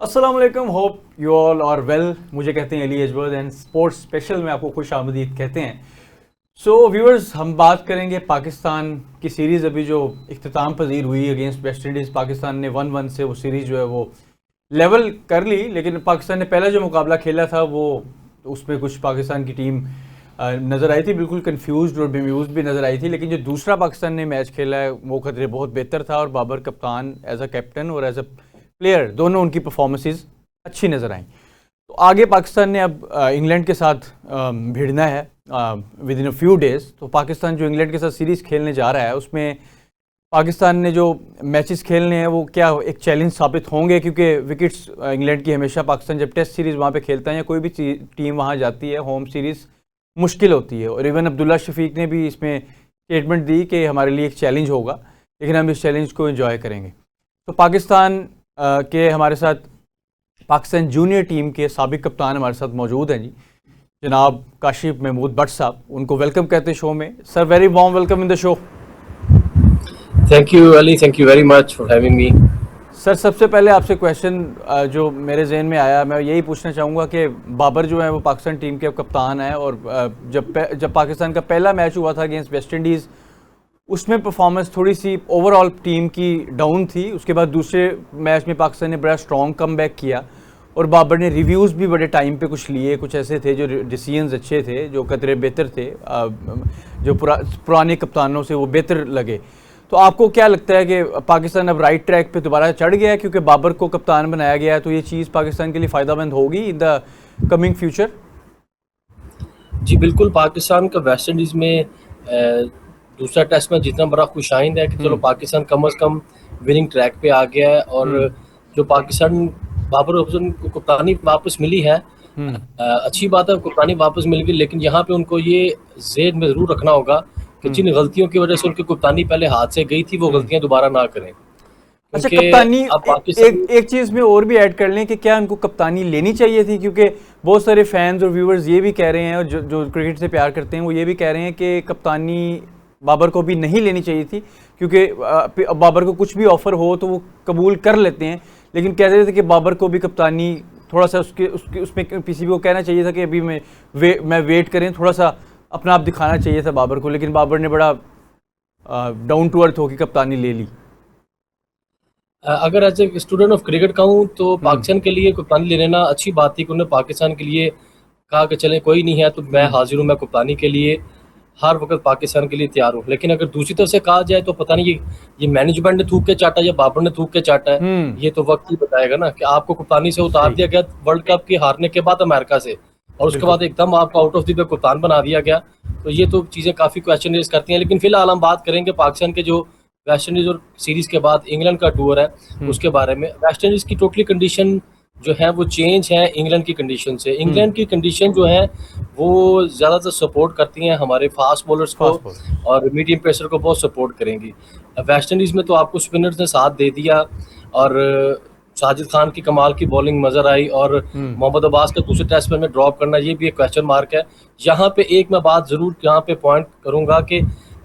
अस्सलाम वालेकुम, hope you all are well. मुझे कहते हैं Ali Ajbar and sports special में आपको खुश आमदीद कहते हैं। सो व्यूअर्स, हम बात करेंगे पाकिस्तान की सीरीज़ अभी जो इख्तिताम पजीर हुई अगेंस्ट वेस्ट इंडीज़। पाकिस्तान ने 1-1 से वो सीरीज़ जो है वो लेवल कर ली, लेकिन पाकिस्तान ने पहला जो मुकाबला खेला था वो उसमें कुछ पाकिस्तान की टीम नज़र आई थी, बिल्कुल कंफ्यूज और बेम्यूज भी नज़र आई थी। लेकिन जो दूसरा पाकिस्तान ने मैच खेला है वो खतरे बहुत बेहतर था और बाबर कप्तान एज अ कैप्टन और एज अ प्लेयर दोनों उनकी परफॉर्मेंसेस अच्छी नज़र आई। तो आगे पाकिस्तान ने अब इंग्लैंड के साथ भिड़ना है with in a few days. तो पाकिस्तान जो इंग्लैंड के साथ सीरीज़ खेलने जा रहा है उसमें पाकिस्तान ने जो मैचेस खेलने हैं वो क्या एक चैलेंज साबित होंगे, क्योंकि विकेट्स इंग्लैंड की हमेशा पाकिस्तान जब टेस्ट सीरीज़ वहाँ पे खेलता है या कोई भी टीम वहाँ जाती है होम सीरीज़ मुश्किल होती है। और इवन अब्दुल्ला शफीक ने भी इसमें स्टेटमेंट दी कि हमारे लिए एक चैलेंज होगा, लेकिन हम इस चैलेंज को एंजॉय करेंगे। तो पाकिस्तान के हमारे साथ पाकिस्तान जूनियर टीम के साबिक कप्तान हमारे साथ मौजूद हैं जी, जनाब काशिफ महमूद भट्ट साहब। उनको वेलकम कहते हैं शो में। Sir, very warm welcome in the show. Thank you Ali, thank you very much for having me. Sir, सबसे पहले आपसे क्वेश्चन जो मेरे जहन में आया, मैं यही पूछना चाहूँगा कि बाबर जो है वो पाकिस्तान टीम के कप्तान है और जब पाकिस्तान का पहला मैच हुआ था अगेंस्ट वेस्ट इंडीज़ उसमें परफॉर्मेंस थोड़ी सी ओवरऑल टीम की डाउन थी। उसके बाद दूसरे मैच में पाकिस्तान ने बड़ा स्ट्रॉन्ग कमबैक किया और बाबर ने रिव्यूज़ भी बड़े टाइम पे कुछ लिए, कुछ ऐसे थे जो डिसीजंस अच्छे थे, जो कतरे बेहतर थे, जो पुराने कप्तानों से वो बेहतर लगे। तो आपको क्या लगता है कि पाकिस्तान अब राइट ट्रैक पे दोबारा चढ़ गया है क्योंकि बाबर को कप्तान बनाया गया है? तो ये चीज़ पाकिस्तान के लिए फ़ायदेमंद होगी इन द कमिंग फ्यूचर? जी बिल्कुल, पाकिस्तान का वेस्ट इंडीज़ में दूसरा टेस्ट में जितना बड़ा खुशाइंद है कि चलो पाकिस्तान कम अज़ कम विनिंग ट्रैक पे आ गया है। और जो पाकिस्तान बाबर अफजल को कप्तानी वापस मिली है, अच्छी बात है, कप्तानी वापस मिल गई, लेकिन यहाँ पे उनको ये ज़हन में ज़रूर रखना होगा कि जिन गलतियों की वजह से उनकी कप्तानी पहले हाथ से गई थी वो गलतियाँ दोबारा ना करें। अच्छा, कप्तानी एक चीज़ में और भी ऐड कर लें कि क्या उनको कप्तानी लेनी चाहिए थी? क्योंकि बहुत सारे फैंस और व्यूवर्स ये भी कह रहे हैं और जो क्रिकेट से प्यार करते हैं वो ये भी कह रहे हैं कि कप्तानी बाबर को भी नहीं लेनी चाहिए थी, क्योंकि बाबर को कुछ भी ऑफ़र हो तो वो कबूल कर लेते हैं। लेकिन कह रहे थे कि बाबर को भी कप्तानी थोड़ा सा उसमें पीसीबी को कहना चाहिए था कि अभी मैं वेट करें, थोड़ा सा अपना आप दिखाना चाहिए था बाबर को, लेकिन बाबर ने बड़ा डाउन टू अर्थ होकर कप्तानी ले ली। अगर as a student of cricket कहूँ तो पाकिस्तान के लिए कप्तानी ले लेना अच्छी बात थी कि उन्होंने पाकिस्तान के लिए कहा कि चले कोई नहीं है तो मैं हाजिर हूँ, मैं कप्तानी के लिए हर वक्त पाकिस्तान के लिए तैयार हूँ। लेकिन अगर दूसरी तरफ से कहा जाए तो पता नहीं ये मैनेजमेंट ने थूक के चाटा या बाबर ने थूक के चाटा है, ये तो वक्त ही बताएगा ना। कि आपको कप्तानी से उतार दिया गया वर्ल्ड कप के हारने के बाद अमेरिका से, और उसके बाद एकदम आपको आउट ऑफ द कप्तान बना दिया गया, तो ये तो चीज़ें काफ़ी क्वेश्चन रेज करती हैं। लेकिन फिलहाल हम बात करेंगे पाकिस्तान के जो वेस्ट इंडीज़ और सीरीज़ के बाद इंग्लैंड का टूर है उसके बारे में। वेस्ट इंडीज़ की टोटली कंडीशन जो है वो चेंज है इंग्लैंड की कंडीशन से। इंग्लैंड की कंडीशन जो है वो ज़्यादातर सपोर्ट करती हैं हमारे फास्ट बॉलर्स को और मीडियम पेसर को बहुत सपोर्ट करेंगी। वेस्ट इंडीज़ में तो आपको स्पिनर्स ने साथ दे दिया और साजिद खान की कमाल की बॉलिंग नजर आई, और मोहम्मद अब्बास का दूसरे टेस्ट में ड्रॉप करना ये भी एक क्वेश्चन मार्क है। यहाँ पे एक मैं बात ज़रूर यहाँ पे पॉइंट करूँगा कि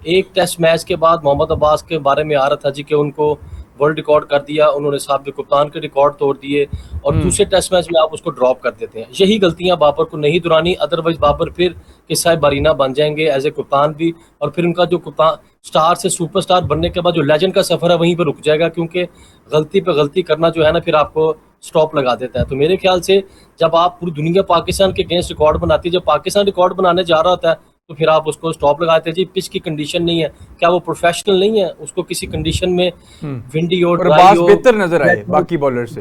एक टेस्ट मैच के बाद मोहम्मद अब्बास के बारे में आ रहा था जी कि उनको वर्ल्ड रिकॉर्ड कर दिया, उन्होंने साबिक कप्तान के रिकॉर्ड तोड़ दिए, और दूसरे टेस्ट मैच में आप उसको ड्रॉप कर देते हैं। यही गलतियां बाबर को नहीं दोहरानी, अदरवाइज बाबर फिर किस्सा बारीना बन जाएंगे एज ए कप्तान भी, और फिर उनका जो कप्तान स्टार से सुपरस्टार बनने के बाद जो लेजेंड का सफर है वहीं पर रुक जाएगा, क्योंकि गलती पे गलती करना जो है ना फिर आपको स्टॉप लगा देता है। तो मेरे ख्याल से जब आप पूरी दुनिया पाकिस्तान के अगेंस्ट रिकॉर्ड बनाती है, जब पाकिस्तान रिकॉर्ड बनाने जा रहा होता है तो फिर आप उसको स्टॉप लगाते हैं जी पिच की कंडीशन नहीं है, क्या वो प्रोफेशनल नहीं है? उसको किसी कंडीशन में विंडी और ड्राई हो बेहतर नजर आए बाकी बॉलर से।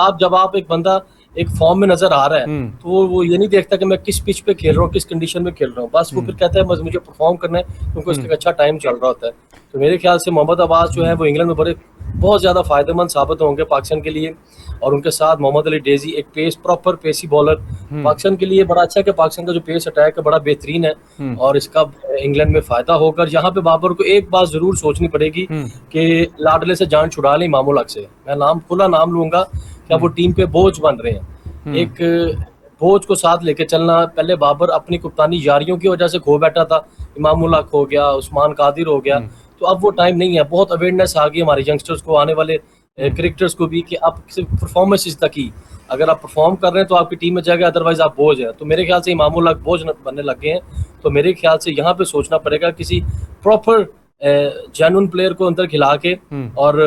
आप जब आप एक बंदा एक फॉर्म में नजर आ रहा है तो वो ये नहीं देखता कि मैं किस पिच पे खेल रहा हूँ, किस कंडीशन में खेल रहा हूँ, बस वो फिर कहता है बस मुझे परफॉर्म करना है, क्योंकि उसका अच्छा टाइम चल रहा होता है। तो मेरे ख्याल से मोहम्मद अब्बास जो है वो इंग्लैंड में बहुत ज़्यादा फायदेमंद साबित होंगे पाकिस्तान के लिए, और उनके साथ मोहम्मद अली डेजी एक प्रॉपर पेसी बॉलर पाकिस्तान के लिए बड़ा अच्छा है कि पाकिस्तान का जो पेस अटैक है बड़ा बेहतरीन है और इसका इंग्लैंड में फायदा होकर यहाँ पे बाबर को एक बात जरूर सोचनी पड़ेगी कि लाडले से जान छुड़ा लें इमामुल हक से। मैं खुला नाम लूंगा कि वो टीम पे बोझ बन रहे हैं, एक बोझ को साथ लेके चलना। पहले बाबर अपनी कप्तानी यारियों की वजह से खो बैठा था, इमामुल हक हो गया, उस्मान कादिर हो गया, तो अब वो टाइम नहीं है। बहुत अवेयरनेस आ गई हमारे यंगस्टर्स को, आने वाले क्रिकेटर्स को भी कि आप सिर्फ परफॉर्मेंस तक ही अगर आप परफॉर्म कर रहे हैं तो आपकी टीम में जाएगा, अदरवाइज आप बोझ हैं। तो मेरे ख्याल से इमामुल हक बोझ बनने लग गए हैं। तो मेरे ख्याल से यहाँ पे सोचना पड़ेगा किसी प्रॉपर जेन्युइन प्लेयर को अंदर खिला के और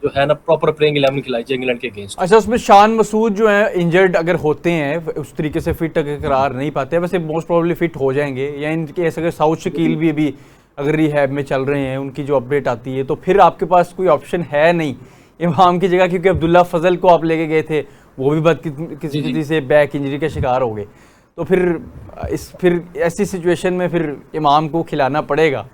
जो है ना प्रॉपर प्लेइंग 11 खिलाई जाए इंग्लैंड के अगेंस्ट। अच्छा, उसमें शान मसूद जो है इंजर्ड अगर होते हैं, उस तरीके से फिट अगर करार नहीं पाते, वैसे मोस्ट प्रोबेबली फिट हो जाएंगे, या इनके ऐसे अगर साउथ शकील भी अभी अगर रिहैब में चल रहे हैं, उनकी जो अपडेट आती है, तो फिर आपके पास कोई ऑप्शन है नहीं इमाम की जगह, क्योंकि अब्दुल्ला फजल को आप लेके गए थे, वो भी किसी से बैक इंजरी का शिकार हो गए। तो फिर ऐसी सिचुएशन में फिर इमाम को खिलाना पड़ेगा।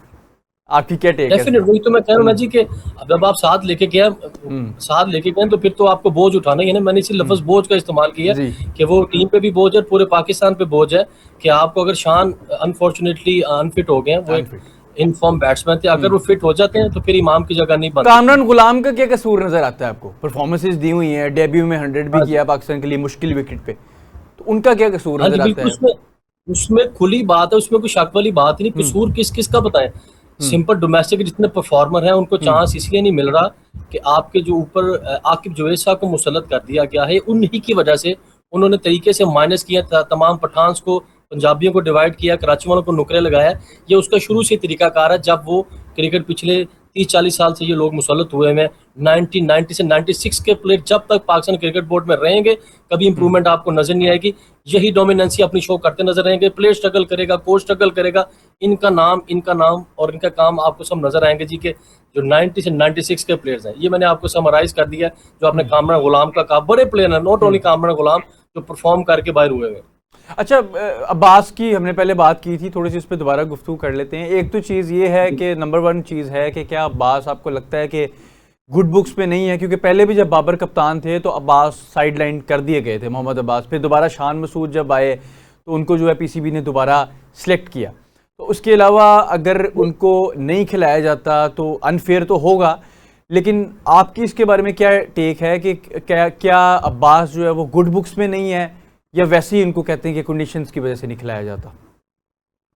आपकी क्या टेक है? डेफिनेट, वही तो मैं कह रहा हूँ ना जी कि जब आप साथ लेके गए तो फिर तो आपको बोझ उठाना ही है ना। मैंने इसी लफ्ज बोझ का इस्तेमाल किया कि वो टीम पे भी बोझ है, पूरे पाकिस्तान पे बोझ है कि आपको अगर शान अनफॉर्चुनेटली अनफिट हो गए, वो इन फॉर्म बैट्समैन थे, अगर वो फिट हो जाते हैं तो फिर इमाम की जगह नहीं बनती। कामरान गुलाम का क्या कसूर नजर आता है आपको? परफॉर्मेंसेस दी हुई हैं, डेब्यू में 100 भी किया पाकिस्तान के लिए मुश्किल विकेट पे, तो उनका क्या कसूर नजर आता है? उसमें खुली बात है, उसमें कोई शक वाली बात नहीं। कसूर किस किस का बताएं? सिंपल डोमेस्टिक जितने परफॉर्मर हैं उनको चांस इसलिए नहीं मिल रहा कि आपके जो ऊपर आकिब जुवैद साहब को मुसल्लत कर दिया गया है, उन्हीं की वजह से उन्होंने तरीके से माइनस किया, तमाम पठान्स को, पंजाबियों को डिवाइड किया, कराची वालों को नुकरे लगाया। ये उसका शुरू से तरीकाकार है। जब वो क्रिकेट पिछले 30-40 साल से ये लोग मुसल्लत हुए हैं, 1990 से 96 के प्लेयर जब तक पाकिस्तान क्रिकेट बोर्ड में रहेंगे कभी इंप्रूवमेंट आपको नजर नहीं आएगी। यही डोमिनेंसी अपनी शो करते नजर रहेंगे। प्लेयर स्ट्रगल करेगा, कोच स्ट्रगल करेगा, इनका नाम और इनका काम आपको सब नजर आएंगे जी के जो 90 से 96 के प्लेयर्स हैं। ये मैंने आपको समराइज कर दिया। जो आपने कामरान गुलाम का कहा, बड़े प्लेयर हैं, नॉट ओनली कामरान गुलाम, जो परफॉर्म करके बाहर हुए हैं। अच्छा, अब्बास की हमने पहले बात की थी, थोड़ी सी इस पर दोबारा गुफ्तगू कर लेते हैं। एक तो चीज़ ये है कि नंबर 1 चीज़ है कि क्या अब्बास आपको लगता है कि गुड बुक्स में नहीं है? क्योंकि पहले भी जब बाबर कप्तान थे तो अब्बास साइड लाइन कर दिए गए थे, मोहम्मद अब्बास। फिर दोबारा शान मसूद जब आए तो उनको जो है पीसीबी ने दोबारा सिलेक्ट किया। तो उसके अलावा अगर उनको नहीं खिलाया जाता तो अनफेयर तो होगा, लेकिन आपकी इसके बारे में क्या टेक है कि क्या अब्बास जो है वो गुड बुक्स में नहीं है, या वैसे ही इनको कहते हैं कि कंडीशंस की वजह से नहीं खिलाया जाता?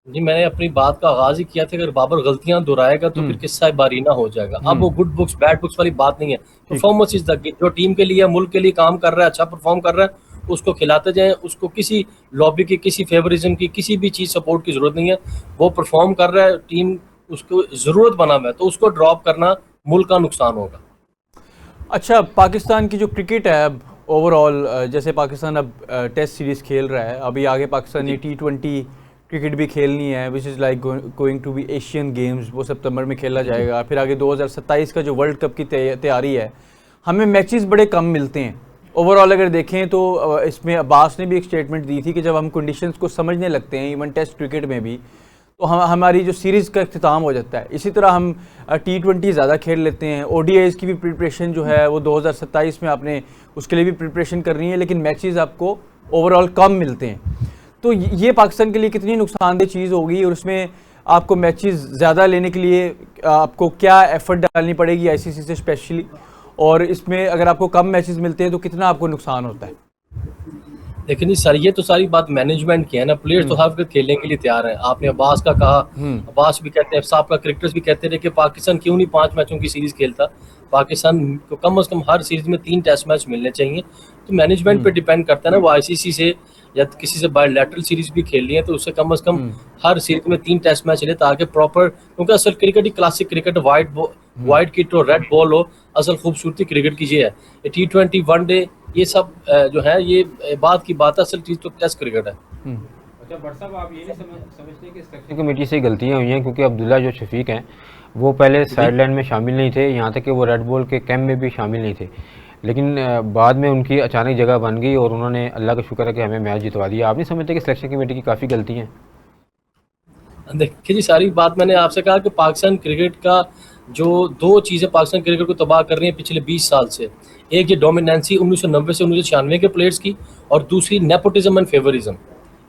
जी, मैंने अपनी बात का आगाज ही किया था, अगर बाबर गलतियां दोहराएगा तो फिर किस्सा बारीना हो जाएगा। अब वो गुड बुक्स बैड बुक्स वाली बात नहीं है। परफॉर्मेंस इज द जो टीम के लिए, मुल्क के लिए काम कर रहा है, अच्छा परफॉर्म कर रहा है, उसको खिलाते जाएं। उसको किसी लॉबी की, किसी फेवरिज्म की, किसी भी चीज सपोर्ट की जरूरत नहीं है। वो परफॉर्म कर रहा है, टीम उसको जरूरत बना हुआ है, तो उसको ड्रॉप करना मुल्क का नुकसान होगा। अच्छा, पाकिस्तान की जो क्रिकेट है अब ओवरऑल, जैसे पाकिस्तान अब टेस्ट सीरीज़ खेल रहा है, अभी आगे पाकिस्तान ने T20 क्रिकेट भी खेलनी है, which is like going to be Asian games, वो सितंबर में खेला जाएगा। फिर आगे 2027 का जो वर्ल्ड कप की तैयारी है, हमें मैचेस बड़े कम मिलते हैं ओवरऑल अगर देखें तो। इसमें अब्बास ने भी एक स्टेटमेंट दी थी कि जब हम कंडीशंस को समझने लगते हैं इवन टेस्ट क्रिकेट में भी, तो हमारी जो सीरीज़ का इख्तिताम हो जाता है। इसी तरह हम T20 ज़्यादा खेल लेते हैं। ODIs की भी प्रिपरेशन जो है वो 2027 में आपने उसके लिए भी प्रिपरेशन करनी है, लेकिन मैचेस आपको ओवरऑल कम मिलते हैं। तो ये पाकिस्तान के लिए कितनी नुकसानदेह चीज़ होगी, और उसमें आपको मैचेस ज़्यादा लेने के लिए आपको क्या एफर्ट डालनी पड़ेगी ICC से स्पेशली, और इसमें अगर आपको कम मैचेस मिलते हैं तो कितना आपको नुकसान होता है? लेकिन सर ये तो सारी बात मैनेजमेंट की है ना। प्लेयर्स तो हर वक्त खेलने के लिए तैयार हैं। आपने अब्बास का कहा, अब्बास भी कहते हैं, साहब का क्रिकेटर्स भी कहते रहे कि पाकिस्तान क्यों नहीं 5 मैचों की सीरीज खेलता। पाकिस्तान को कम से कम हर सीरीज में 3 टेस्ट मैच मिलने चाहिए। तो मैनेजमेंट पे डिपेंड करता है ना। वो ICC से या किसी से बायोलैटरल सीरीज भी खेल रही है तो उससे कम हर सीरीज में 3 टेस्ट मैच ले, ताकि प्रॉपर, क्योंकि असल क्रिकेट ही क्लासिक क्रिकेट, वाइट किट और रेड बॉल हो, असल खूबसूरती क्रिकेट की ये है। T20 वनडे ये सब जो है ये बात की बात है, असल चीज तो टेस्ट क्रिकेट है। अच्छा भट्ट साहब, आप ये नहीं समझते कि सिलेक्शन कमेटी से गलतियां हुई हैं, क्योंकि अब्दुल्ला जो शफीक हैं वो पहले साइडलाइन में शामिल नहीं थे, यहाँ तक कि वो रेड बॉल के कैंप में भी शामिल नहीं थे, लेकिन बाद में उनकी अचानक जगह बन गई और उन्होंने, अल्लाह का शुक्र है कि हमें मैच जितवा दिया। आप नहीं समझते कि सिलेक्शन कमेटी की काफ़ी गलती हैं? देखिए जी, सारी बात मैंने आपसे कहा कि पाकिस्तान क्रिकेट का जो 2 चीज़ें पाकिस्तान क्रिकेट को तबाह कर रही हैं पिछले 20 साल से, एक ये डोमिनेंसी 1990 से 1996 के प्लेयर्स की, और दूसरी नेपोटिज्म एंड फेवरिज्म।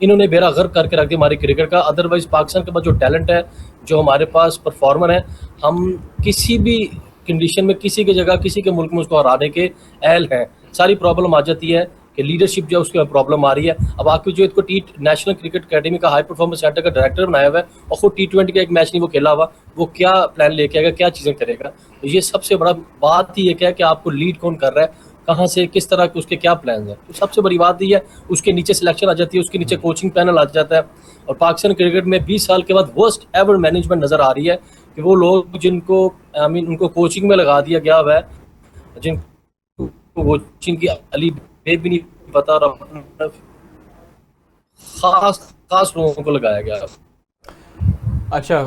इन्होंने बेड़ा गर्क करके रख दिया हमारी क्रिकेट का। अदरवाइज पाकिस्तान के पास जो टैलेंट है, जो हमारे पास परफॉर्मर है, हम किसी भी कंडीशन में किसी की जगह किसी के मुल्क में उसको हराने के अहल हैं। सारी प्रॉब्लम आ जाती है कि लीडरशिप जो है उसकी प्रॉब्लम आ रही है। अब आपकी जो इसको नेशनल क्रिकेट अकेडमी का हाई परफॉर्मेंस सेंटर का डायरेक्टर बनाया हुआ है और खुद T20 का एक मैच नहीं वो खेला हुआ, वो क्या प्लान लेके आएगा, क्या चीज़ें करेगा? तो ये सबसे बड़ा बात ही है कि आपको लीड कौन कर रहा है, कहाँ से, किस तरह के उसके क्या प्लान है। तो सबसे बड़ी बात ये है, उसके नीचे सिलेक्शन आ जाती है, उसके नीचे कोचिंग पैनल आ जाता है। और पाकिस्तान क्रिकेट में 20 साल के बाद वर्स्ट एवर मैनेजमेंट नजर आ रही है कि वो लोग जिनको उनको कोचिंग में लगा दिया गया हुआ है, जिनको कोचिंग की अली बे भी नहीं पता, और खास लोगों को लगाया गया। अच्छा,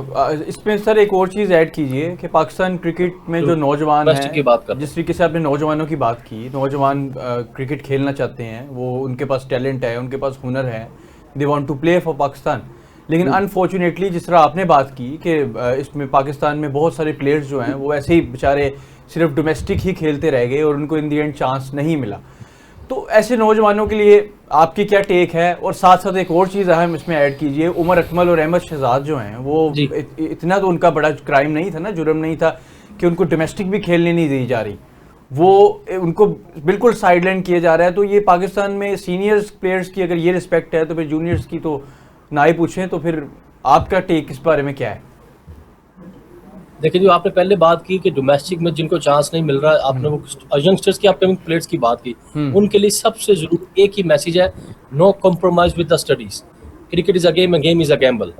इसमें सर एक और चीज़ ऐड कीजिए कि पाकिस्तान क्रिकेट में जो नौजवान हैं, की बात कर, जिस तरीके से आपने नौजवानों की बात की, नौजवान क्रिकेट खेलना चाहते हैं, वो उनके पास टैलेंट है, उनके पास हुनर है, they want to play for Pakistan. लेकिन अनफॉर्चुनेटली जिस तरह आपने बात की कि इसमें पाकिस्तान में बहुत सारे प्लेयर्स जो हैं वो ऐसे ही बेचारे सिर्फ डोमेस्टिक ही खेलते रह गए और उनको इन दी एंड चांस नहीं मिला। तो ऐसे नौजवानों के लिए आपकी क्या टेक है? और साथ साथ एक और चीज़ अहम इसमें ऐड कीजिए, उमर अकमल और अहमद शहजाद जो हैं वो इतना तो उनका बड़ा क्राइम नहीं था ना, जुर्म नहीं था कि उनको डोमेस्टिक भी खेलने नहीं दी जा रही, वो उनको बिल्कुल साइडलाइन किया जा रहा है। तो ये पाकिस्तान में सीनियर्स प्लेयर्स की अगर ये रिस्पेक्ट है तो फिर जूनियर्स की तो ना ही पूछें। तो फिर आपका टेक इस बारे में क्या है? देखिए, जो आपने पहले बात की कि डोमेस्टिक में जिनको चांस नहीं मिल रहा है, आपने वो यंगस्टर्स की अपकमिंग प्लेयर्स की बात की, उनके लिए सबसे जरूरी एक ही मैसेज है, no compromise with the studies. Cricket is a game, game is a gamble.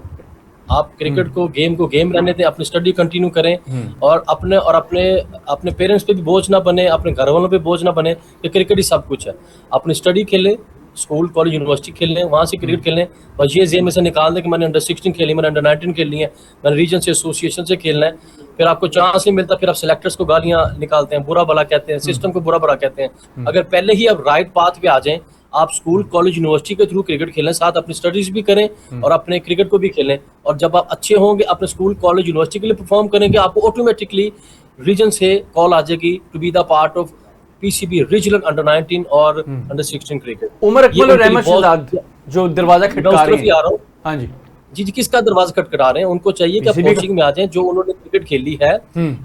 आप क्रिकेट को गेम रहने दें, अपनी स्टडी कंटिन्यू करें और अपने पेरेंट्स पे भी बोझ ना बने, अपने घर वालों पे बोझ ना बने कि क्रिकेट ही सब कुछ है। अपनी स्टडी खेलें, स्कूल कॉलेज यूनिवर्सिटी खेलने, वहाँ से क्रिकेट खेलने, और ये जेम में से निकाल दें कि मैंने अंडर 16 खेली, मैंने अंडर 19 खेलनी है, मैंने रीजन से एसोसिएशन से खेलना है। फिर आपको चांस नहीं मिलता, फिर आप सिलेक्टर्स को गालियां निकालते हैं, बुरा भला कहते हैं, सिस्टम को बुरा भला कहते हैं। अगर पहले ही आप राइट पाथ पे आ जाएं, आप स्कूल कॉलेज यूनिवर्सिटी के थ्रू क्रिकेट खेलें, साथ अपनी स्टडीज भी करें और अपने क्रिकेट को भी खेलें, और जब आप अच्छे होंगे अपने स्कूल कॉलेज यूनिवर्सिटी के लिए परफॉर्म करेंगे, आपको ऑटोमेटिकली रीजन से कॉल आ जाएगी to be the part of PCB regional under 19 और अंडर 16 क्रिकेट। उमर अकमल और अहमद शहजाद जो दरवाजा खटका रहे हैं, हाँ जी जी, किसका दरवाजा खटखटा रहे हैं, उनको चाहिए कि आप कोचिंग में आ जाएं, जो उन्होंने क्रिकेट खेली है।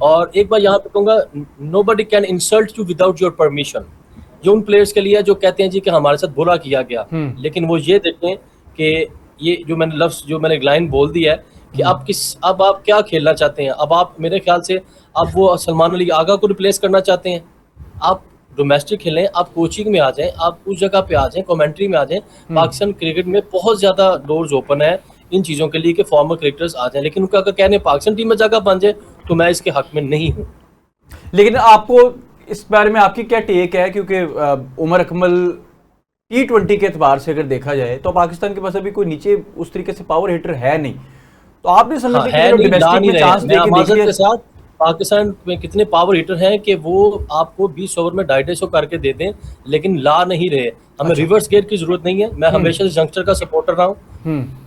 और एक बार यहाँ पे कहूंगा, nobody can insult you without your permission. जो उन प्लेयर्स के लिए जो कहते हैं जी कि हमारे साथ बुरा किया गया, लेकिन वो ये देखें कि ये जो मैंने लाइन बोल दी है कि अब आप क्या खेलना चाहते हैं। अब आप मेरे ख्याल से अब वो सलमान अली आगा को रिप्लेस करना चाहते हैं। आप डोमेस्टिक खेलें, आप कोचिंग में आ जाएं, आप उस जगह पे आ जाएं, कमेंट्री में आ जाएं। पाकिस्तान क्रिकेट में बहुत ज्यादा डोर्स ओपन है इन चीजों के लिए कि फॉर्मर क्रिकेटर्स आ जाएं, लेकिन उनका अगर कहने पाकिस्तान टीम में जगह बन जाए तो मैं इसके हक में नहीं हूँ। लेकिन आपको इस बारे में आपकी क्या टेक है? क्योंकि उमर अकमल T20 के एतबार से अगर देखा जाए तो पाकिस्तान के पास अभी कोई नीचे उस तरीके से पावर हिटर है नहीं, तो आपने समझ पाकिस्तान में कितने पावर हिटर हैं कि वो आपको 20 ओवर में 250 करके दे दें, लेकिन ला नहीं रहे। हमें रिवर्स गेयर की जरूरत नहीं है। मैं हमेशा से यंगस्टर का सपोर्टर रहा हूँ,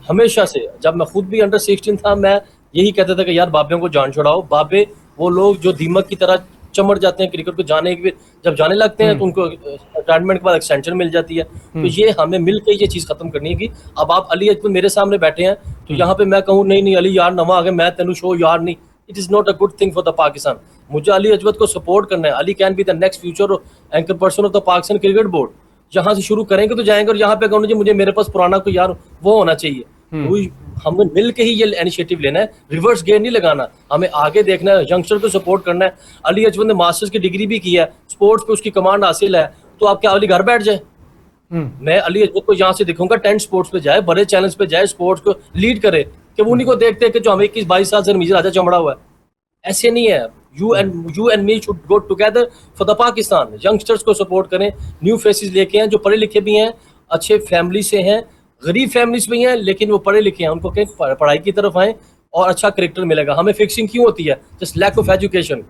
हमेशा से। जब मैं खुद भी अंडर 16 था, मैं यही कहता था कि यार बाबियों को जान छुड़ाओ। बाबे वो लोग जो दीमक की तरह चमड़ जाते हैं क्रिकेट को, जब जाने लगते हैं तो उनको रिटायरमेंट के बाद एक्सटेंशन मिल जाती है। तो ये हमें मिलकर ये चीज खत्म करनी है कि अब आप अली अजमल मेरे सामने बैठे हैं तो यहाँ पे मैं कहूँ नहीं अली यार नवा आ गया, मैं तेनू शो यार नहीं, it is not a good thing for the Pakistan. मुझे अली अजमल को सपोर्ट करना है। Ali can be the next future anchor person of the Pakistan cricket board. यहाँ से शुरू करेंगे तो जाएंगे, और यहाँ पे कहूँ मुझे मेरे पास पुराना कोई यार वो होना चाहिए। हमें मिल के ही ये इनिशिएटिव लेना है, रिवर्स गेयर नहीं लगाना। हमें आगे देखना है, यंगस्टर को सपोर्ट करना है। अली अजमल ने मास्टर्स की डिग्री भी की है, स्पोर्ट्स पे उसकी कमांड हासिल है, तो आप क्या अली घर बैठ जाए? मैं अली अजमल को यहाँ से दिखूंगा, 10 स्पोर्ट्स पे जाए, बड़े चैलेंज पे जाए, स्पोर्ट्स को लीड करे, कि वो उन्हीं को देखते हैं कि जो हमें 21-22 साल से मीज़र राजा चमड़ा हुआ है। ऐसे नहीं है। You and me should go together for the Pakistan. Youngsters को सपोर्ट करें, न्यू फेसेस लेके हैं, जो पढ़े लिखे भी हैं, अच्छे फैमिली से हैं, गरीब फैमिलीज भी हैं, लेकिन वो पढ़े लिखे हैं, उनको कहीं पढ़ाई की तरफ आए और अच्छा करेक्टर मिलेगा। हमें फिक्सिंग क्यों होती है? Just lack of education.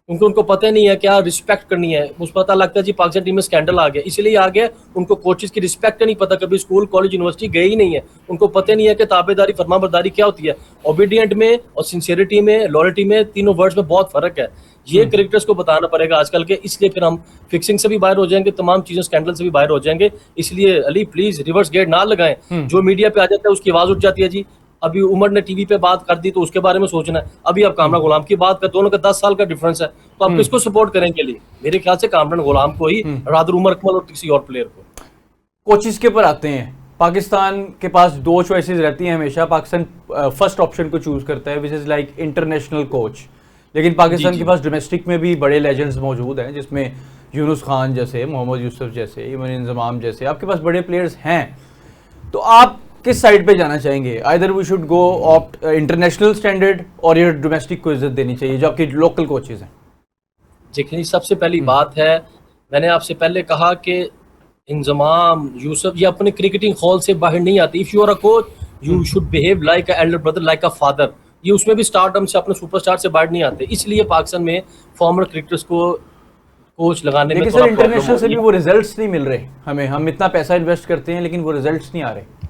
उनको पता नहीं है क्या रिस्पेक्ट करनी है। मुझे पता लगता है जी पाकिस्तान टीम में स्कैंडल आ गया, इसलिए आ गया। उनको कोचेस की रिस्पेक्ट नहीं पता, कभी स्कूल कॉलेज यूनिवर्सिटी गए ही नहीं है, उनको पता नहीं है कि ताबेदारी फरमाबरदारी क्या होती है। ओबीडियंट में और सिंसियरिटी में, लॉयल्टी में, तीनों वर्ड्स में बहुत फर्क है। ये क्रिकेटर्स को बताना पड़ेगा आजकल के, इसलिए फिर हम फिक्सिंग से भी बाहर हो जाएंगे, तमाम चीजों स्कैंडल से भी बाहर हो जाएंगे। इसलिए अली प्लीज रिवर्स गेयर ना लगाएं। जो मीडिया पे आ जाता है उसकी आवाज उठ जाती है जी अभी उमर ने टीवी पे बात कर दी तो उसके बारे में सोचना है, अभी आप कामरान गुलाम की बात कर, दोनों का 10 साल का डिफरेंस है, तो आप किसको सपोर्ट करेंगे लिए? मेरे ख्याल से कामरान गुलाम को ही, रादर उमर अकमल और किसी और प्लेयर को। कोचिज के ऊपर आते हैं, पाकिस्तान के पास दो चॉइसेस रहती हैं हमेशा। पाकिस्तान फर्स्ट ऑप्शन को चूज करता है which is like international coach, लेकिन पाकिस्तान के पास डोमेस्टिक में भी बड़े लेजेंड्स मौजूद हैं, जिसमें यूनुस खान जैसे, मोहम्मद यूसुफ जैसे, इमन इंजमाम जैसे, आपके पास बड़े प्लेयर्स हैं। तो आप किस साइड पे जाना चाहेंगे? Either we should go opt international standard और ये डोमेस्टिक को इज्जत देनी चाहिए जो आपके लोकल कोचेज हैं? देखिए, सबसे पहली बात है, मैंने आपसे पहले कहा कि इंजमाम, यूसुफ ये अपने क्रिकेटिंग हॉल से बाहर नहीं आते। If you are a coach you should behave like a elder brother, like a father. ये उसमें भी स्टारडम से, अपने सुपरस्टार से बाहर नहीं आते। इसलिए पाकिस्तान में फॉर्मर क्रिकेटर्स को कोच लगाने में सर इंटरनेशनल से भी वो रिजल्ट्स नहीं मिल रहे हमें, हम इतना पैसा इन्वेस्ट करते हैं लेकिन वो रिजल्ट्स नहीं आ रहे।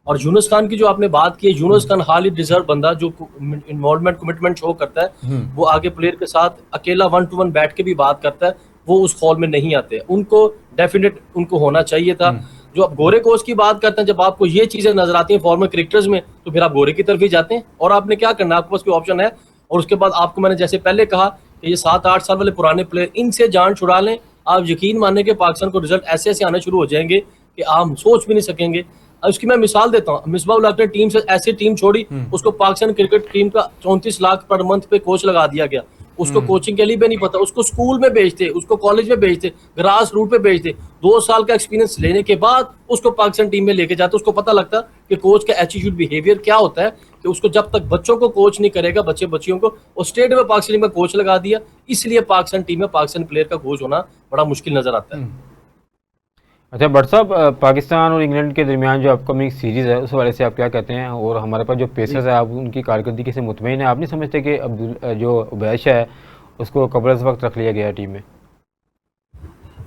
और यूनुस खान की जो आपने बात की है, यूनुस खान हाल ही डिजर्व बंदा जो इन्वॉल्वमेंट, कमिटमेंट शो करता है, वो आगे प्लेयर के साथ अकेला 1-to-1 बैठ के भी बात करता है, वो उस हॉल में नहीं आते। उनको डेफिनेट उनको होना चाहिए था। जो आप गोरे कोच की बात करते हैं, जब आपको ये चीजें नजर आती हैं फॉर्मर क्रिकेटर्स में, तो फिर आप गोरे की तरफ ही जाते हैं। और आपने क्या करना है, आपके पास कोई ऑप्शन है। और उसके बाद आपको मैंने जैसे पहले कहा कि ये 7-8 साल वाले पुराने प्लेयर, इनसे जान छुड़ा लें, आप यकीन माने कि पाकिस्तान को रिजल्ट ऐसे ऐसे आने शुरू हो जाएंगे कि आप सोच भी नहीं सकेंगे। उसकी मैं मिसाल देता हूँ, मिसबाह उल हक ने टीम से ऐसी टीम छोड़ी, उसको पाकिस्तान क्रिकेट टीम का 34 लाख पर मंथ पे कोच लगा दिया गया। उसको कोचिंग के लिए भी नहीं पता, उसको स्कूल में भेजते, उसको कॉलेज में भेजते, ग्रास रूट पे भेजते। 2 साल का एक्सपीरियंस लेने के बाद उसको पाकिस्तान टीम में लेके जाते, उसको पता लगता कि कोच का एटीट्यूड, बिहेवियर क्या होता है। कि उसको जब तक बच्चों को कोच नहीं करेगा, बच्चियों को, और स्टेट में पाकिस्तान टीम में कोच लगा दिया। इसलिए पाकिस्तान टीम में पाकिस्तान प्लेयर का कोच होना बड़ा मुश्किल नजर आता है। अच्छा भट्ट साहब, पाकिस्तान और इंग्लैंड के दरमियान जो अपकमिंग सीरीज़ है उस वाले से आप क्या कहते हैं? और हमारे पास जो पेसर्स है, आप उनकी कारकर्दगी से मुतमईन है? आप नहीं समझते कि जो उबैश है उसको कबल अज़ वक्त रख लिया गया है टीम में?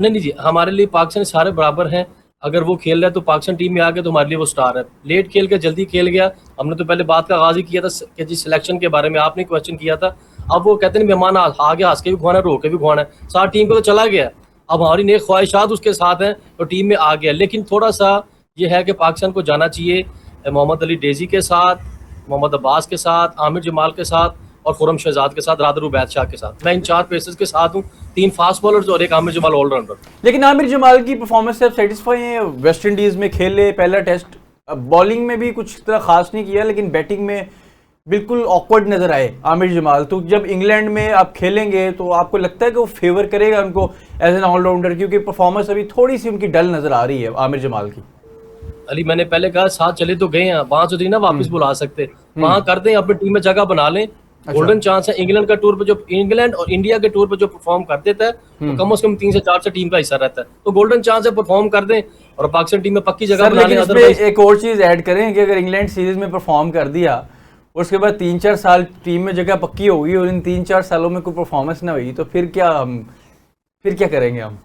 नहीं जी, हमारे लिए पाकिस्तान सारे बराबर हैं। अगर वो खेल रहा है तो पाकिस्तान टीम में आ गया तो हमारे लिए वो स्टार है। लेट खेल के जल्दी खेल गया, हमने तो पहले बात का आगाज ही किया था कि जी सिलेक्शन के बारे में आपने क्वेश्चन किया था। अब वो कहते हैं मेहमान आ गया, हंस के भी खुआना, रो के भी खुआना है, साथ टीम पे तो चला गया। अब हमारी नेक ख्वाहिशात उसके साथ हैं तो टीम में आ गया। लेकिन थोड़ा सा ये है कि पाकिस्तान को जाना चाहिए मोहम्मद अली डेजी के साथ, मोहम्मद अब्बास के साथ, आमिर जमाल के साथ और खुरम शहजाद के साथ, रादर उबैद शाह के साथ। मैं इन 4 पेसर्स के साथ हूँ, 3 फास्ट बॉलर्स और एक आमिर जमाल ऑलराउंडर। लेकिन आमिर जमाल की परफॉर्मेंस से आप सेटिस्फाई हैं? वेस्ट इंडीज में खेले पहला टेस्ट, बॉलिंग में भी कुछ तरह खास नहीं किया, लेकिन बैटिंग में बिल्कुल ऑकवर्ड नजर आए आमिर जमाल। तो जब इंग्लैंड में आप खेलेंगे तो आपको लगता है कि वो फेवर करेगा उनको एज एन ऑलराउंडर? क्योंकि परफॉर्मेंस अभी थोड़ी सी उनकी डल नजर आ रही है आमिर जमाल की। अली, मैंने पहले कहा साथ चले तो गए हैं, वहां से ना वापस बुला सकते, वहां कर दें, अपनी टीम में जगह बना लें। गोल्डन चांस है। इंग्लैंड का टूर पे जो, इंग्लैंड और इंडिया के टूर पे जो परफॉर्म कर देता है तो कम से कम 3 से 4 से टीम का हिस्सा रहता है। तो गोल्डन चांस है, परफॉर्म कर दें और पाकिस्तान टीम में पक्की जगह बना लें। अदरवाइज एक और चीज ऐड करें कि अगर इंग्लैंड सीरीज में परफॉर्म कर दिया, उसके बाद 3-4 साल टीम में जगह पक्की होगी और इन 3-4 सालों में कोई परफॉर्मेंस ना हुई, तो फिर क्या करेंगे हम?